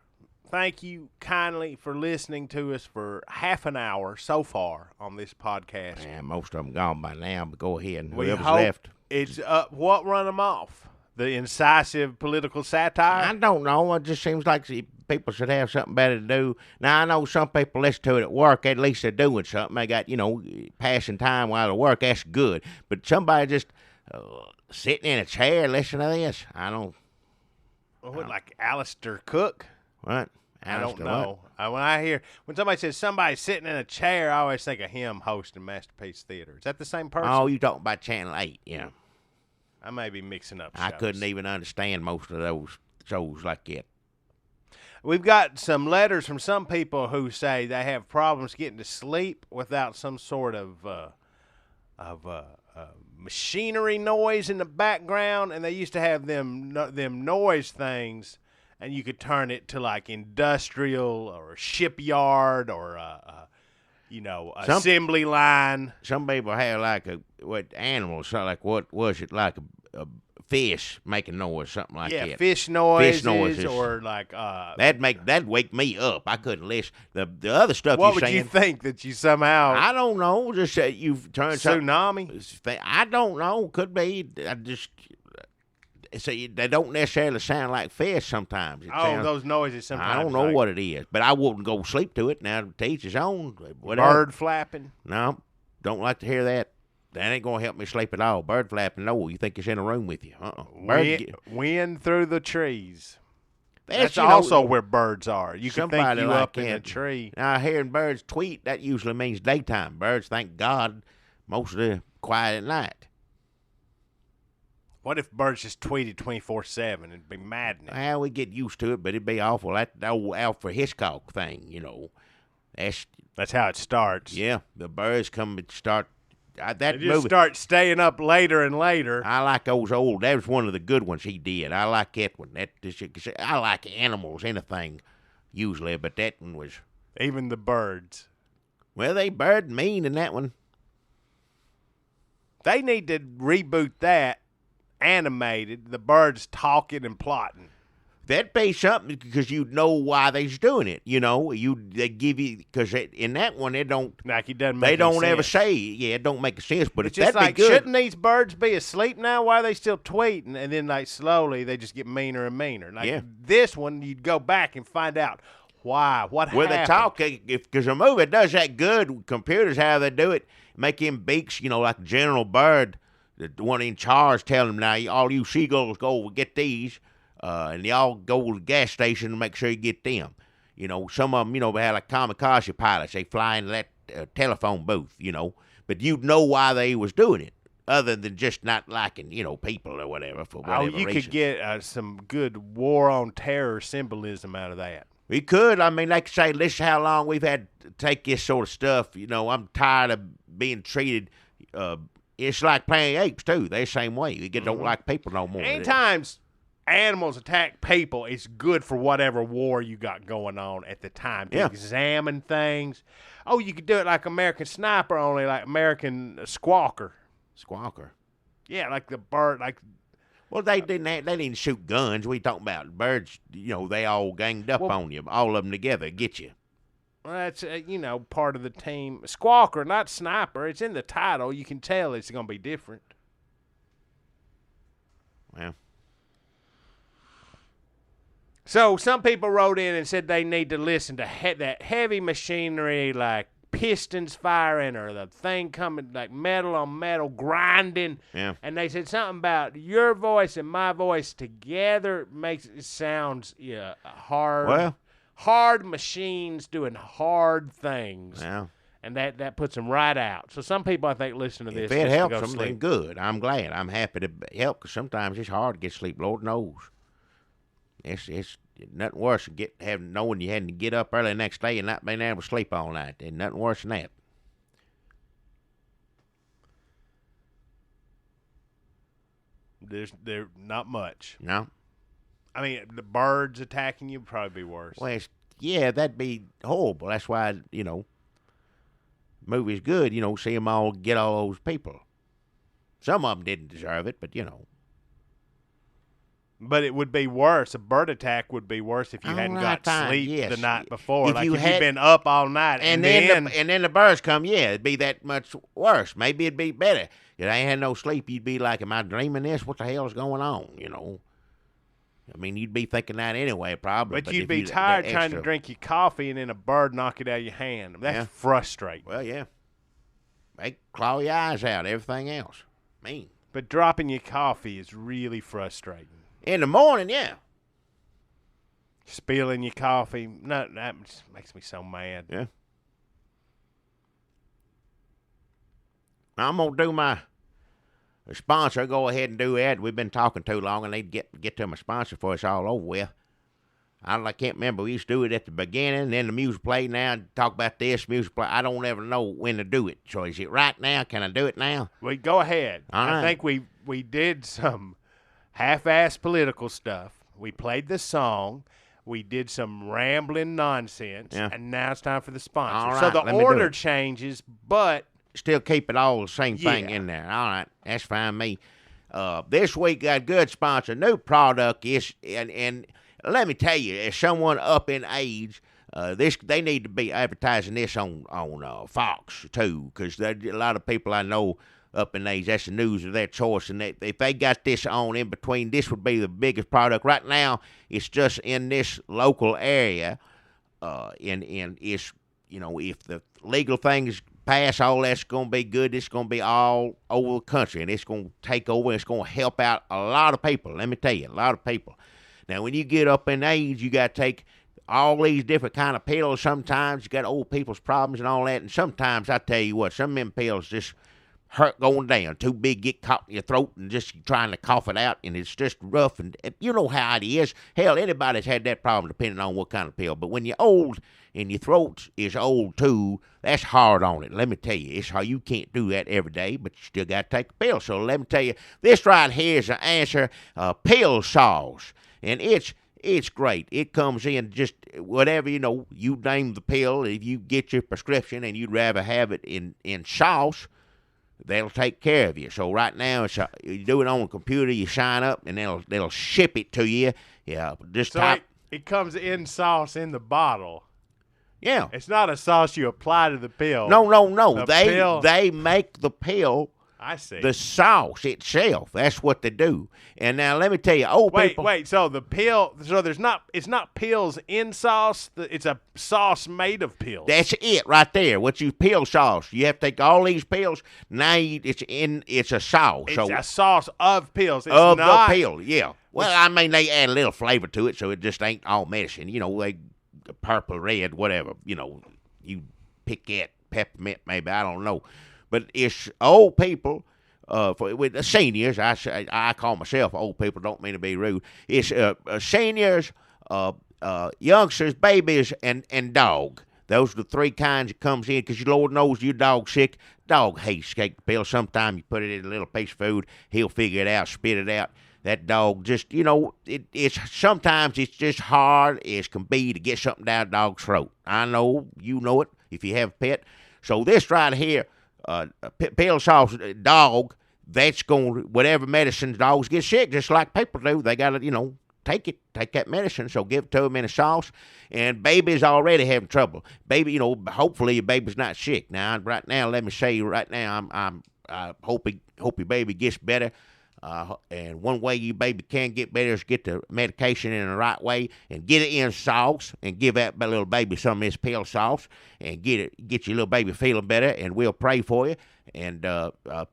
S2: Thank you kindly for listening to us for half an hour so far on this podcast.
S1: Yeah, most of them gone by now, but go ahead.
S2: We
S1: Whoever's
S2: hope
S1: left.
S2: it's what run them off? The incisive political satire?
S1: I don't know. It just seems like people should have something better to do. Now, I know some people listen to it at work. At least they're doing something. They got, passing time while they work. That's good. But somebody just sitting in a chair listening to this, I don't.
S2: What, like Alistair Cook?
S1: What?
S2: I don't know. When somebody says somebody's sitting in a chair, I always think of him hosting Masterpiece Theater. Is that the same person?
S1: Oh, you talking about Channel 8, yeah.
S2: I may be mixing up
S1: I
S2: shows.
S1: couldn't even understand most of those shows like that.
S2: We've got some letters from some people who say they have problems getting to sleep without some sort of machinery noise in the background, and they used to have them noise things, and you could turn it to like industrial or a shipyard or assembly line.
S1: Some people have like animals, so like what was it, like a fish making noise, something like that.
S2: Yeah, fish noises,
S1: noises.
S2: or like
S1: that'd wake me up. I couldn't listen. The other stuff
S2: what
S1: you're
S2: would
S1: saying,
S2: you think that you somehow
S1: I don't know. Just you've turned
S2: tsunami?
S1: I don't know. Could be. I just say they don't necessarily sound like fish. Sometimes
S2: those noises. Sometimes
S1: I don't know
S2: like
S1: what it is, but I wouldn't go sleep to it. Now to each his own. Whatever.
S2: bird flapping.
S1: No, don't like to hear that. That ain't gonna help me sleep at all. Bird flapping, no. You think it's in a room with you?
S2: Wind through the trees. That's
S1: you know,
S2: also where birds are. You can think
S1: somebody
S2: you
S1: like
S2: up in a
S1: that.
S2: tree.
S1: Now, hearing birds tweet, that usually means daytime. Birds, thank God, mostly quiet at night.
S2: What if birds just tweeted 24/7? It'd be maddening.
S1: Well, we get used to it, but it'd be awful. That old Alfred Hitchcock thing,
S2: That's how it starts.
S1: Yeah, the birds come and start. That
S2: They just
S1: movie.
S2: start staying up later and later.
S1: I like those old. That was one of the good ones he did. I like that one. I like animals, anything, usually, but that one was.
S2: Even the birds.
S1: Well, they bird mean in that one.
S2: They need to reboot that, animated, the birds talking and plotting.
S1: That'd be something because you'd know why they's doing it. They give you because in that one it don't.
S2: Like it doesn't make
S1: They don't
S2: any
S1: ever
S2: sense.
S1: say. Yeah, it don't make sense. But
S2: It's
S1: that'd
S2: just like,
S1: be good.
S2: shouldn't these birds be asleep now? Why are they still tweeting? And then, like, slowly they just get meaner and meaner. Like,
S1: Yeah.
S2: this one, you'd go back and find out why. What
S1: Well,
S2: happened?
S1: they talk because a movie does that good. Computers, how they do it, make him beaks. Like General Bird, the one in charge, telling him now, all you seagulls go get these. And y'all go to the gas station and make sure you get them. Some of them, they have like kamikaze pilots. They fly in that telephone booth, But you'd know why they was doing it, other than just not liking, people or whatever for whatever
S2: you
S1: reason.
S2: could get some good war on terror symbolism out of that.
S1: We could. I mean, they could say, this is how long we've had to take this sort of stuff. I'm tired of being treated. It's like playing apes, too. They're the same way. You don't like people no more.
S2: Anytime animals attack people, it's good for whatever war you got going on at the time to examine things. Oh, you could do it like American Sniper, only like American Squawker.
S1: Squawker.
S2: Yeah, like the bird, like.
S1: Well, they didn't shoot guns. We talking about birds. They all ganged up on you, all of them together, get you.
S2: Well, that's part of the team. Squawker, not Sniper. It's in the title. You can tell it's going to be different.
S1: Well.
S2: So some people wrote in and said they need to listen to that heavy machinery like pistons firing or the thing coming like metal on metal grinding.
S1: Yeah.
S2: And they said something about your voice and my voice together makes it sounds hard.
S1: Well,
S2: hard machines doing hard things.
S1: yeah.
S2: And that puts them right out. So some people, I think, listen to this.
S1: If it
S2: just to
S1: helps
S2: go
S1: them, then
S2: sleep.
S1: good. I'm glad. I'm happy to help because sometimes it's hard to get sleep. Lord knows. It's nothing worse than knowing you had to get up early the next day and not being able to sleep all night. There's nothing worse than that.
S2: There's not much.
S1: No?
S2: I mean, the birds attacking you would probably be worse.
S1: Well, that'd be horrible. That's why, movie's good, see them all get all those people. Some of them didn't deserve it, but,
S2: But it would be worse. A bird attack would be worse if you
S1: All
S2: hadn't
S1: right,
S2: got
S1: fine,
S2: sleep
S1: yes.
S2: the night before.
S1: If
S2: Like
S1: you
S2: if
S1: had-
S2: you've been up all night
S1: And then the birds come, it'd be that much worse. Maybe it'd be better. If I ain't had no sleep, you'd be like, am I dreaming this? What the hell is going on, I mean, you'd be thinking that anyway, probably.
S2: but you'd
S1: if
S2: be
S1: you-
S2: tired
S1: that
S2: trying to
S1: extra-
S2: drink your coffee and then a bird knock it out of your hand. That's
S1: Yeah.
S2: frustrating.
S1: Well, yeah. They claw your eyes out, everything else. Mean.
S2: But dropping your coffee is really frustrating.
S1: In the morning, yeah.
S2: Spilling your coffee, that just makes me so mad.
S1: Yeah. I'm going to do my sponsor. Go ahead and do that. We've been talking too long. I need to get to my sponsor before it's all over with. I can't remember. We used to do it at the beginning, and then the music play now. Talk about this music play. I don't ever know when to do it. So is it right now? Can I do it now?
S2: We go ahead.
S1: All
S2: I
S1: right.
S2: think we did some half-assed political stuff. We played the song. We did some rambling nonsense,
S1: Yeah.
S2: and now it's time for the sponsor.
S1: All
S2: So
S1: right,
S2: the
S1: let me do
S2: order
S1: it.
S2: changes, but
S1: Still keep it all the same thing
S2: Yeah.
S1: in there. All right, that's fine. Me. This week got a good sponsor. New product is, and let me tell you, as someone up in age, they need to be advertising this on Fox too, because a lot of people I know up in age, that's the news of their choice, and if they got this on in between, this would be the biggest product right now. It's just in this local area, and it's if the legal things pass, all that's going to be good. It's going to be all over the country, and it's going to take over. It's going to help out a lot of people. Let me tell you, a lot of people. Now, when you get up in age, you got to take all these different kind of pills. Sometimes you got old people's problems and all that, and sometimes I tell you what, some of them pills just hurt going down. Too big, get caught in your throat, and just trying to cough it out, and it's just rough. And you know how it is. Hell, anybody's had that problem depending on what kind of pill. But when you're old and your throat is old too, that's hard on it. Let me tell you, it's how you can't do that every day, but you still got to take a pill. So let me tell you, this right here is the answer, pill sauce. And it's great. It comes in just whatever, you name the pill. If you get your prescription and you'd rather have it in sauce, they'll take care of you. So right now, you do it on a computer, you sign up, and they'll ship it to you. Yeah, just
S2: so
S1: type.
S2: it comes in sauce in the bottle.
S1: Yeah.
S2: It's not a sauce you apply to the pill.
S1: No.
S2: The
S1: They
S2: pill-
S1: they make the pill
S2: I see.
S1: the sauce itself. That's what they do. And now let me tell you, people.
S2: Wait. So the pill. So it's not pills in sauce. It's a sauce made of pills.
S1: That's it right there. What you pill sauce? You have to take all these pills. Now it's a sauce.
S2: It's
S1: so
S2: a sauce of pills. It's
S1: of
S2: not,
S1: the pill, yeah. Well, I mean, they add a little flavor to it, so it just ain't all medicine. They purple, red, whatever. You pick that peppermint, maybe, I don't know. But it's old people, with the seniors. I call myself old people. Don't mean to be rude. It's seniors, youngsters, babies, and dog. Those are the three kinds that comes in, because Lord knows your dog's sick. Dog hates take the pill. Sometimes you put it in a little piece of food, he'll figure it out, spit it out. That dog just, it's sometimes it's just hard as can be to get something down a dog's throat. I know, you know it if you have a pet. So this right here, pill sauce dog, that's going, whatever medicines dogs get sick, just like people do. They got to, take that medicine. So give it to them in a sauce. And baby's already having trouble. Baby, hopefully your baby's not sick. Now, right now, let me say right now, I hope your baby gets better. And one way you baby can get better is get the medication in the right way and get it in sauce and give that little baby some of this pill sauce and get your little baby feeling better, and we'll pray for you. And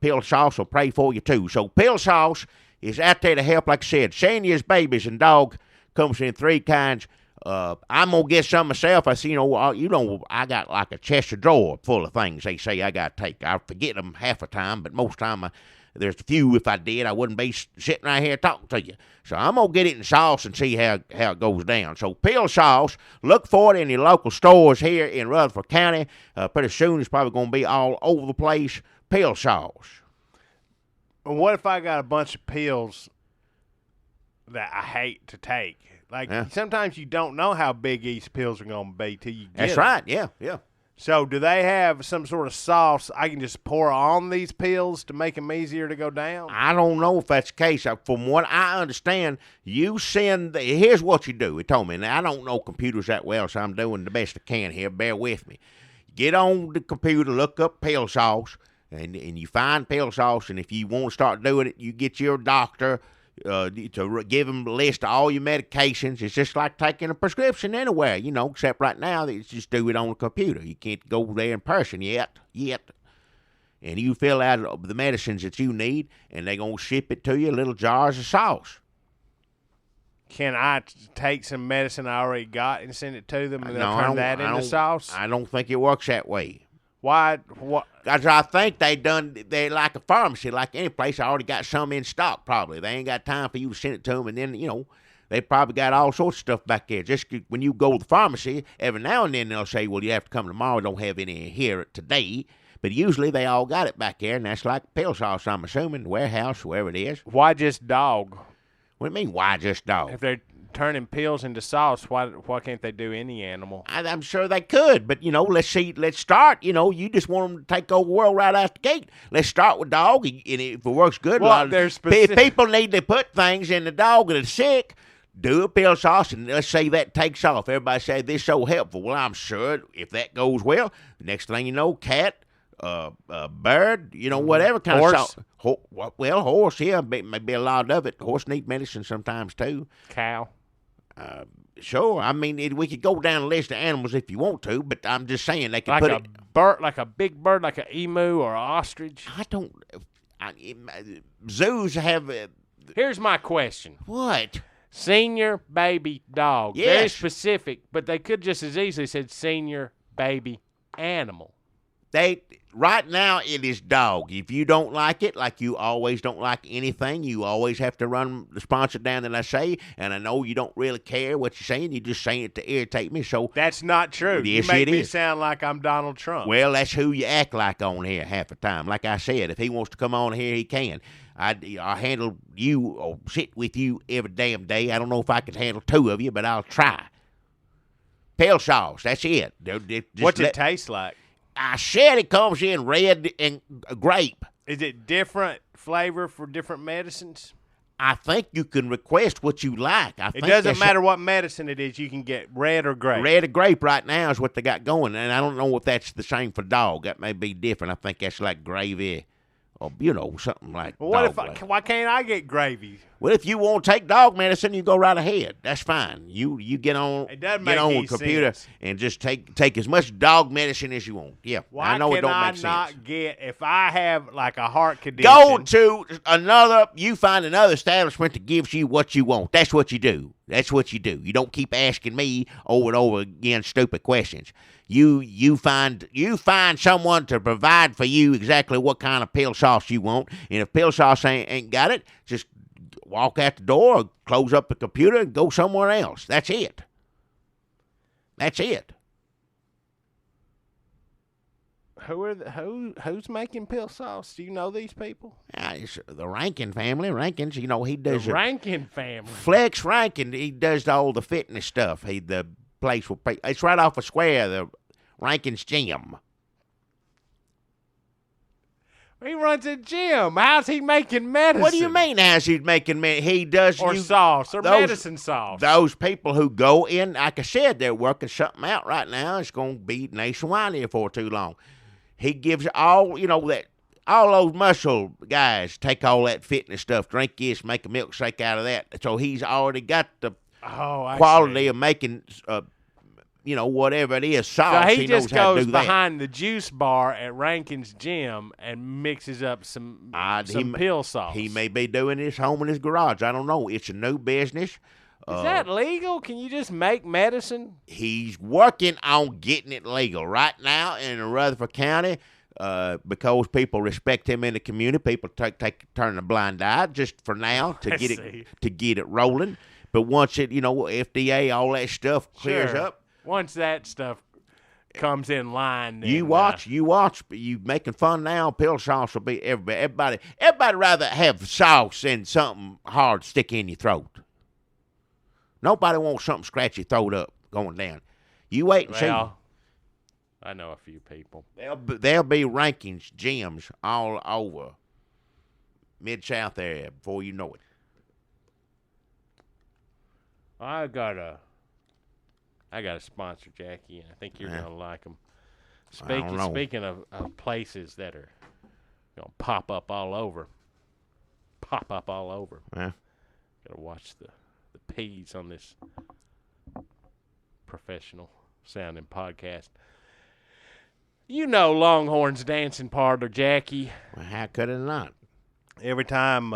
S1: pill sauce will pray for you too. So pill sauce is out there to help, like I said. Seniors, babies, and dog comes in 3 kinds. I'm gonna get some myself. I see, I got like a chest of drawer full of things they say I gotta take. I forget them half the time, but most time there's a few. If I did, I wouldn't be sitting right here talking to you. So I'm gonna get it in sauce and see how it goes down. So pill sauce, look for it in your local stores here in Rutherford County. Pretty soon it's probably gonna be all over the place. Pill sauce.
S2: What if I got a bunch of pills that I hate to take? Like, sometimes you don't know how big these pills are going to be till you get
S1: That's
S2: them.
S1: right, yeah.
S2: So do they have some sort of sauce I can just pour on these pills to make them easier to go down?
S1: I don't know if that's the case. From what I understand, here's what you do. He told me. Now, I don't know computers that well, so I'm doing the best I can here. Bear with me. Get on the computer, look up pill sauce, and you find pill sauce, and if you want to start doing it, you get your doctor to give them a list of all your medications. It's just like taking a prescription anywhere, except right now they just do it on the computer. You can't go there in person yet. And you fill out the medicines that you need, and they're going to ship it to you, little jars of sauce.
S2: Can I take some medicine I already got and send it to them and turn that into sauce?
S1: I don't think it works that way.
S2: Why? What?
S1: Because I think they like a pharmacy, like any place. I already got some in stock, probably. They ain't got time for you to send it to them, and then, they probably got all sorts of stuff back there. Just when you go to the pharmacy, every now and then they'll say, well, you have to come tomorrow. Don't have any here today. But usually they all got it back there, and that's like pill sauce, I'm assuming, the warehouse, wherever it is.
S2: Why just dog?
S1: What do you mean, why just dog?
S2: If they're turning pills into sauce, why can't they do any animal?
S1: I'm sure they could, but, let's start. You just want them to take over the world right out the gate. Let's start with dog, and if it works good, people need to put things in the dog that are sick. Do a pill sauce, and let's say that takes off. Everybody say this is so helpful. Well, I'm sure if that goes well, the next thing you know, cat, bird, whatever kind
S2: horse.
S1: of sauce. Horse, yeah, maybe a lot of it. Horse need medicine sometimes too.
S2: Cow.
S1: Sure. I mean, we could go down a list of animals if you want to, but I'm just saying they can
S2: like
S1: put
S2: a bird, like a big bird, like an emu or an ostrich.
S1: Zoos have.
S2: Here's my question.
S1: What?
S2: Senior baby dog.
S1: Yes.
S2: Very specific, but they could just as easily said senior baby animal.
S1: Right now it is dog. If you don't like it, like you always don't like anything, you always have to run the sponsor down that I say, and I know you don't really care what you're saying. You're just saying it to irritate me. So
S2: that's not true.
S1: Yes,
S2: you make me
S1: is.
S2: sound like I'm Donald Trump.
S1: Well, that's who you act like on here half the time. Like I said, if he wants to come on here, he can. I handle you or sit with you every damn day. I don't know if I can handle 2 of you, but I'll try. Pill sauce, that's it.
S2: What's it taste like?
S1: I said it comes in red and grape.
S2: Is it different flavor for different medicines?
S1: I think you can request what you like.
S2: It doesn't matter what medicine it is. You can get red or grape.
S1: Red or grape right now is what they got going, and I don't know if that's the same for dog. That may be different. I think that's like gravy or, something like that.
S2: Why can't I get gravy?
S1: Well, if you want to take dog medicine, you go right ahead. That's fine. You get on the computer
S2: sense.
S1: And just take as much dog medicine as you want. Yeah, I know it don't make sense.
S2: Why can I not get, if I have like a heart condition?
S1: Go to you find another establishment that gives you what you want. That's what you do. You don't keep asking me over and over again stupid questions. You find someone to provide for you exactly what kind of pill sauce you want. And if pill sauce ain't got it, just walk out the door, close up the computer, and go somewhere else. That's it.
S2: Who's making pill sauce? Do you know these people?
S1: It's the Rankin family. Rankins, he does
S2: the Rankin family.
S1: Flex Rankin, he does all the fitness stuff. The place will pay. It's right off a square, the Rankin's gym.
S2: He runs a gym. How's he making medicine?
S1: What do you mean? How's he making medicine? He does
S2: sauce or medicine sauce.
S1: Those people who go in, like I said, they're working something out right now. It's going to be nationwide here for too long. He gives all that all those muscle guys take all that fitness stuff, drink this, make a milkshake out of that. So he's already got the quality of making, whatever it is, sauce.
S2: So he
S1: knows
S2: just
S1: how to
S2: goes
S1: do that.
S2: behind the juice bar at Rankin's gym and mixes up some pill sauce.
S1: He may be doing this home in his garage. I don't know. It's a new business.
S2: Is that legal? Can you just make medicine?
S1: He's working on getting it legal right now in Rutherford County because people respect him in the community. People turn a blind eye just for now to get it rolling. But once it, FDA, all that stuff clears up.
S2: Once that stuff comes in line, then,
S1: you watch. You making fun now. Pill sauce will be everybody. Everybody rather have sauce than something hard stick in your throat. Nobody wants something scratch your throat up going down. You wait and see.
S2: I know a few people.
S1: There'll be rankings, gyms all over Mid-South area before you know it.
S2: I got a sponsor, Jackie, and I think you're gonna like them. Speaking of places that are gonna pop up all over.
S1: Yeah.
S2: Gotta watch the P's on this professional sounding podcast. Longhorns dancing parlor, Jackie.
S1: Well, how could it not?
S2: Every time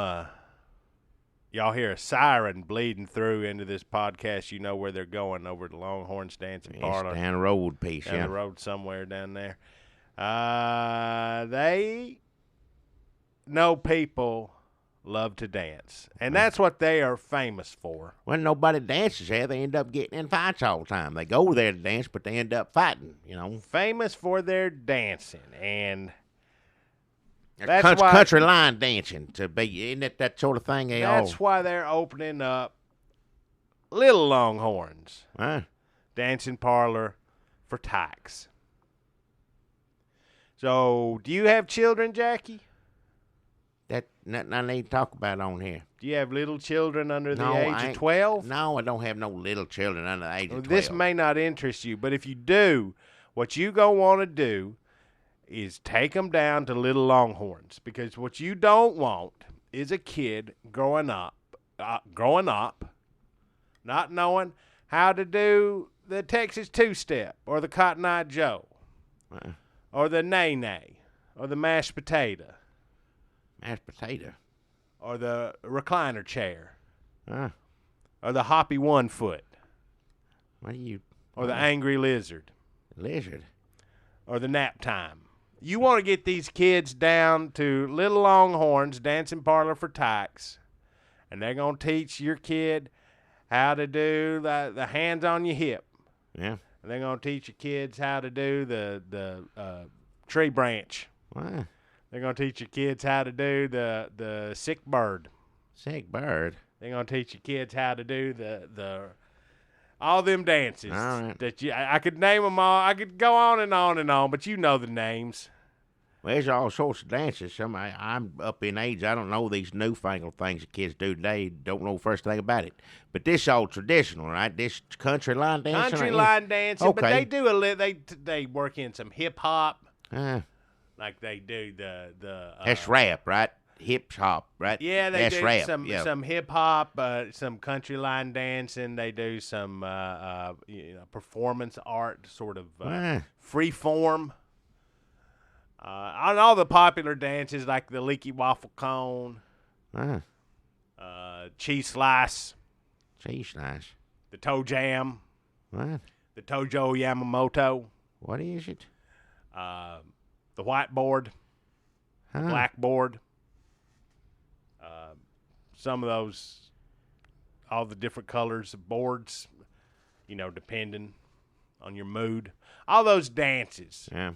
S2: y'all hear a siren bleeding through into this podcast, you know where they're going, over to Longhorns dancing parlor.
S1: Down the road piece,
S2: down the road somewhere down there. They know people love to dance, and that's what they are famous for.
S1: When nobody dances there, they end up getting in fights all the time. They go there to dance, but they end up fighting,
S2: Famous for their dancing, and
S1: that's country line dancing to be, isn't it that sort of thing?
S2: That's why they're opening up Little Longhorns dancing parlor for tykes. So, do you have children, Jackie?
S1: That's nothing I need to talk about on here.
S2: Do you have little children under the age of 12?
S1: No, I don't have no little children under the age of 12.
S2: This may not interest you, but if you do, what you gonna want to do is take them down to Little Longhorns, because what you don't want is a kid growing up, not knowing how to do the Texas two-step or the Cotton Eye Joe or the nay-nay or the mashed potato.
S1: Mashed potato.
S2: Or the recliner chair. Or the hoppy 1 foot. Or the angry lizard.
S1: Lizard.
S2: Or the nap time. You want to get these kids down to Little Longhorns dancing parlor for tykes, and they're going to teach your kid how to do the hands on your hip.
S1: Yeah.
S2: And they're going to teach your kids how to do the tree branch.
S1: Wow.
S2: They're going to teach your kids how to do the sick bird.
S1: Sick bird.
S2: They're going to teach your kids how to do the all them dances.
S1: All right.
S2: That I could name them all. I could go on and on and on, but you know the names.
S1: Well, there's all sorts of dances. I'm up in age. I don't know these newfangled things the kids do today. Don't know the first thing about it. But this all traditional, right? This country line dancing.
S2: Country line dancing,
S1: okay.
S2: But they do they work in some hip hop. Like they do the
S1: that's rap, right? Hip hop, right?
S2: Yeah,
S1: that's
S2: do
S1: rap.
S2: some hip hop, some country line dancing. They do some performance art, sort of free form. On all the popular dances like the leaky waffle cone, cheese slice, the toe jam, the Tojo Yamamoto.
S1: What is it?
S2: The whiteboard, the blackboard, some of those, all the different colors of boards, depending on your mood. All those dances.
S1: Yeah.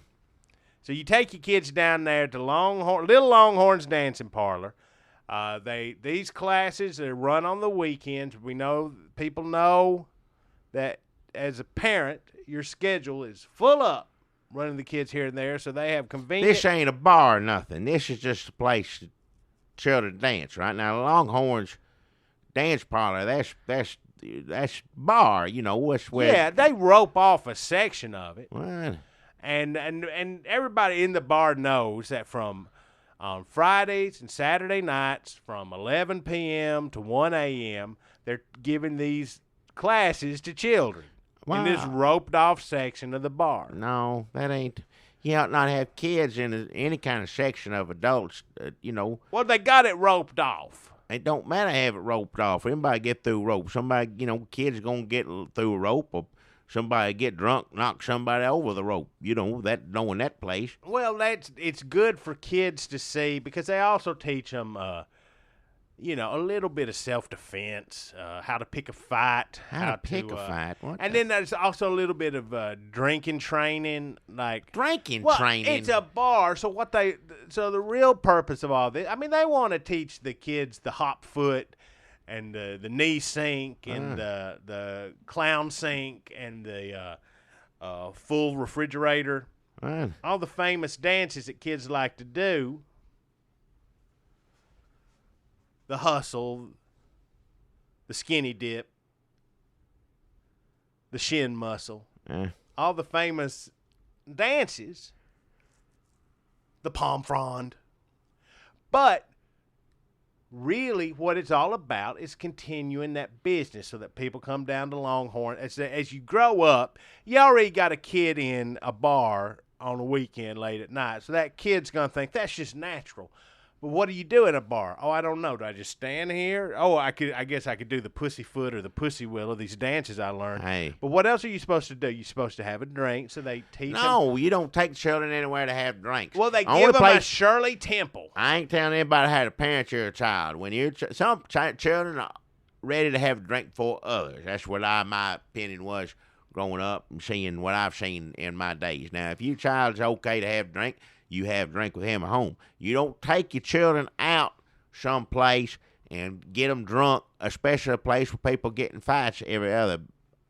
S2: So you take your kids down there to Little Longhorns dancing parlor. These classes are run on the weekends. People know that as a parent, your schedule is full up running the kids here and there, so they have convenient.
S1: This ain't a bar or nothing. This is just a place for children to dance, right? Now, Longhorns dance parlor, that's bar, it's where.
S2: Yeah, they rope off a section of it.
S1: What?
S2: And everybody in the bar knows that from On Fridays and Saturday nights from 11 p.m. to 1 a.m., they're giving these classes to children in this roped-off section of the bar.
S1: No, that ain't. You ought not have kids in any kind of section of adults,
S2: Well, they got it roped off.
S1: It don't matter have it roped off. Anybody get through a rope. Somebody, kids going to get through a rope, or somebody get drunk, knock somebody over the rope. Knowing that place.
S2: Well, it's good for kids to see because they also teach them, a little bit of self-defense, how to pick a fight.
S1: How to pick a fight?
S2: And then there's also a little bit of drinking training.
S1: Training?
S2: It's a bar, so the real purpose of all this, they want to teach the kids the hop foot and the knee sink and the clown sink and the full refrigerator. All the famous dances that kids like to do. The hustle, the skinny dip, the shin muscle, all the famous dances, the palm frond. But really what it's all about is continuing that business so that people come down to Longhorn. As you grow up, you already got a kid in a bar on a weekend late at night, so that kid's going to think that's just natural. But what do you do in a bar? Oh, I don't know. Do I just stand here? Oh, I guess I could do the pussyfoot or the pussy willow, these dances I learned.
S1: Hey.
S2: But what else are you supposed to do? You're supposed to have a drink, so they teach them.
S1: No, you don't take children anywhere to have drinks.
S2: Well, they give them a Shirley Temple.
S1: I ain't telling anybody how to parent your child. When some children are ready to have a drink for others. That's what my opinion was growing up and seeing what I've seen in my days. Now, if your child's okay to have a drink, you have a drink with him at home. You don't take your children out someplace and get them drunk, especially a place where people get in fights every other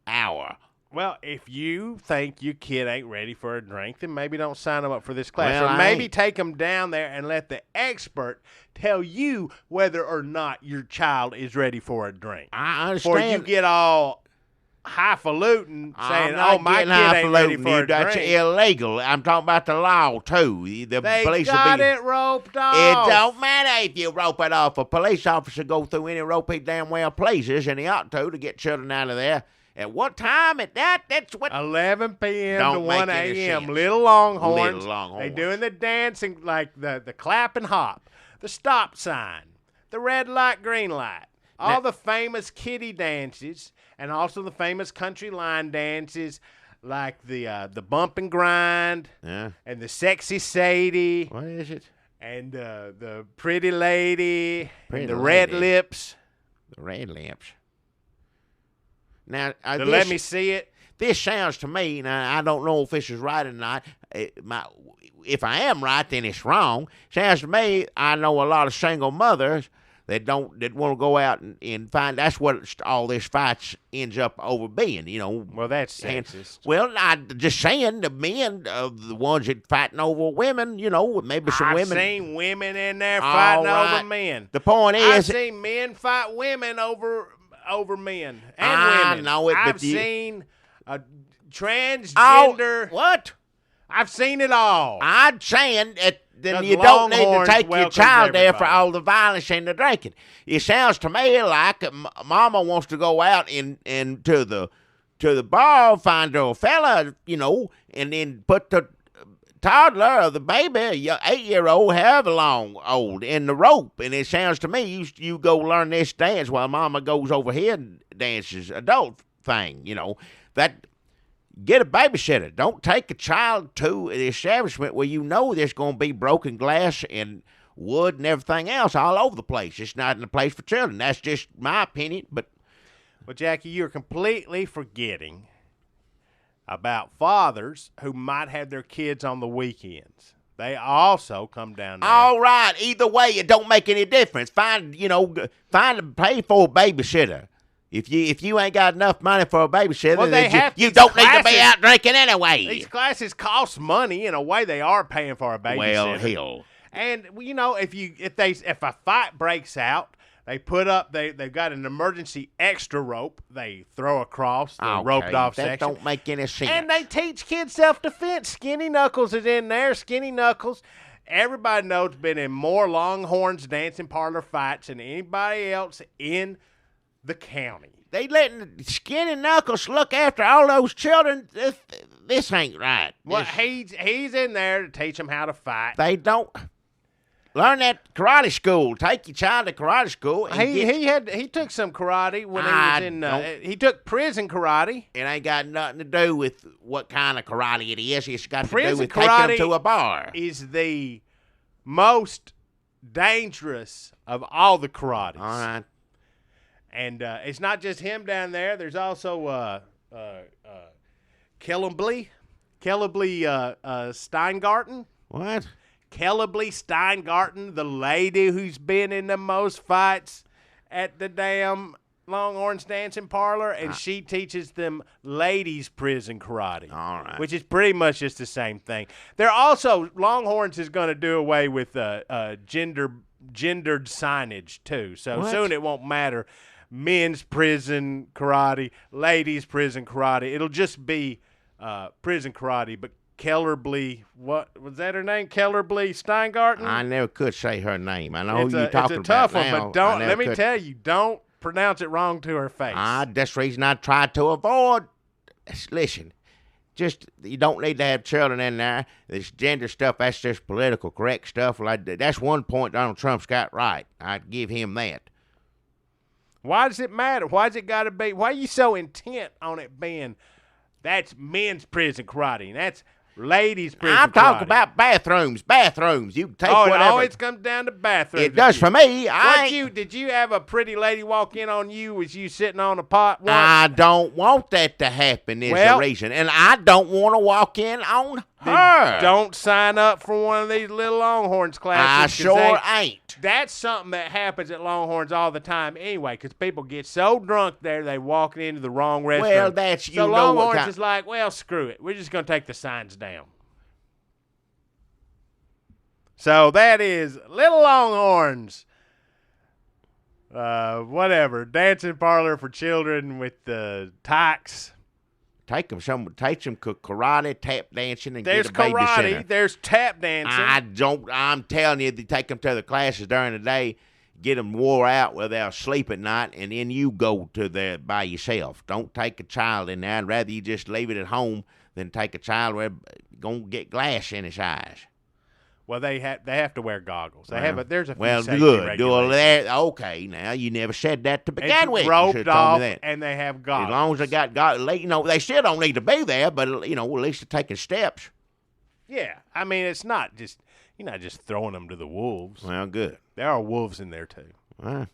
S1: hour.
S2: Well, if you think your kid ain't ready for a drink, then maybe don't sign them up for this class.
S1: Well,
S2: or maybe take them down there and let the expert tell you whether or not your child is ready for a drink.
S1: I understand.
S2: Before you get all highfalutin saying, my kid ain't ready for a
S1: That's
S2: drink.
S1: illegal. I'm talking about the law, too. The
S2: They
S1: police
S2: got
S1: will be,
S2: it roped off.
S1: It don't matter if you rope it off. A police officer go through any rope he damn well pleases, and he ought to get children out of there. At what time? That's what...
S2: 11 p.m. to
S1: Don't make
S2: 1
S1: any
S2: a.m.
S1: sense.
S2: Little Longhorns.
S1: Little Longhorns.
S2: They doing the dancing, like the clap and hop, the stop sign, the red light, green light, all the famous kiddie dances, and also the famous country line dances, like the bump and grind, and the sexy Sadie.
S1: What is it?
S2: And the pretty lady,
S1: Pretty
S2: and the
S1: lady.
S2: red lips.
S1: The red lips. Now,
S2: Let me see it.
S1: This sounds to me, now I don't know if this is right or not. If I am right, then it's wrong. Sounds to me, I know a lot of single mothers that want to go out and find. That's what all this fights ends up over being.
S2: Well, that's sexist.
S1: Well, I'm just saying the men, the ones that fighting over women. Maybe some
S2: I've
S1: women.
S2: seen women in there fighting over men.
S1: The point
S2: I've
S1: is,
S2: seen men fight women over men and
S1: I
S2: women.
S1: know it,
S2: I've
S1: but you-
S2: seen a transgender.
S1: What?
S2: I've seen it all.
S1: I'm saying that then
S2: 'Cause
S1: you don't need to
S2: Longhorns
S1: take your
S2: welcomes
S1: child there for
S2: everybody.
S1: all the violence and the drinking. It sounds to me like Mama wants to go out into the bar, find her a fella, and then put the toddler or the baby, 8-year-old, however long old, in the rope. And it sounds to me you go learn this dance while Mama goes over here and dances adult thing. That. Get a babysitter. Don't take a child to the establishment where there's going to be broken glass and wood and everything else all over the place. It's not in a place for children. That's just my opinion. But
S2: Well, Jackie, you're completely forgetting about fathers who might have their kids on the weekends. They also come down there.
S1: all right, either way, it don't make any difference. Find and pay for a babysitter. If you ain't got enough money for a babysitter,
S2: Well, they
S1: then
S2: have
S1: you
S2: these
S1: don't need to be
S2: classes-
S1: out drinking anyway.
S2: These classes cost money. In a way, they are paying for a babysitter.
S1: Well, hell.
S2: And if a fight breaks out, they put up they've got an emergency extra rope they throw across the roped off
S1: that
S2: section.
S1: don't make any sense.
S2: And they teach kids self-defense. Skinny Knuckles is in there. Skinny Knuckles everybody knows been in more Longhorns dancing parlor fights than anybody else in the county.
S1: They letting Skinny Knuckles look after all those children. This ain't right.
S2: Well, he's in there to teach them how to fight.
S1: They don't learn that karate school. Take your child to karate school. And
S2: He took some karate when he was in. He took prison karate.
S1: It ain't got nothing to do with what kind of karate it is. It's got to do
S2: Prison
S1: with taking
S2: karate
S1: them to a bar.
S2: Is the most dangerous of all the karates.
S1: All right.
S2: And it's not just him down there. There's also Kellebly Steingarten.
S1: What?
S2: Kellebly Steingarten, the lady who's been in the most fights at the damn Longhorns dancing parlor, and she teaches them ladies prison karate.
S1: All right.
S2: Which is pretty much just the same thing. They're also, Longhorns is going to do away with gendered signage too. So
S1: What?
S2: soon it won't matter. Men's prison karate, ladies prison karate. It'll just be prison karate, but Kellerby, what was that her name? Kellerby Steingarten?
S1: I never could say her name. I know who
S2: It's
S1: you're talking
S2: it's a tough
S1: about
S2: one,
S1: now.
S2: but don't
S1: I never
S2: let me
S1: could.
S2: tell you, don't pronounce it wrong to her face.
S1: That's the reason I tried to avoid. Listen, just you don't need to have children in there. This gender stuff, that's just political correct stuff. That's one point Donald Trump's got right. I'd give him that.
S2: Why does it matter? Why's it got to be? Why are you so intent on it being that's men's prison karate and that's ladies prison
S1: I'm talking
S2: karate?
S1: about bathrooms. Bathrooms. You can take
S2: Oh, it
S1: whatever.
S2: always comes down to bathrooms.
S1: It does for me.
S2: Did you have a pretty lady walk in on you? Was you sitting on a pot once?
S1: I don't want that to happen is
S2: Well,
S1: the reason. And I don't want to walk in on
S2: Then
S1: her.
S2: don't sign up for one of these little Longhorns
S1: I
S2: classes. 'cause
S1: sure ain't.
S2: That's something that happens at Longhorns all the time anyway, because people get so drunk there they walk into the wrong restroom.
S1: Well, that's, you
S2: so
S1: know
S2: Longhorns
S1: what kind.
S2: is like, well, screw it. We're just going to take the signs down. So that is Little Longhorns. Whatever. Dancing parlor for children with the tykes.
S1: Teach them karate, tap dancing, and
S2: There's
S1: get a babysitter.
S2: karate. There's tap dancing.
S1: I'm telling you, they take them to the classes during the day, get them wore out where they'll sleep at night, and then you go to there by yourself. Don't take a child in there. I'd rather you just leave it at home than take a child where going to get glass in his eyes.
S2: Well, they have to wear goggles. There's a few
S1: well,
S2: safety
S1: good.
S2: regulations.
S1: Okay, now you never said that to begin
S2: It's
S1: with. You
S2: roped
S1: should've told
S2: off,
S1: me that.
S2: and they have
S1: As
S2: goggles.
S1: long as they got they still don't need to be there, but at least they're taking steps.
S2: Yeah, I mean, it's not just you're not just throwing them to the wolves.
S1: Well, good.
S2: There are wolves in there too.
S1: Well,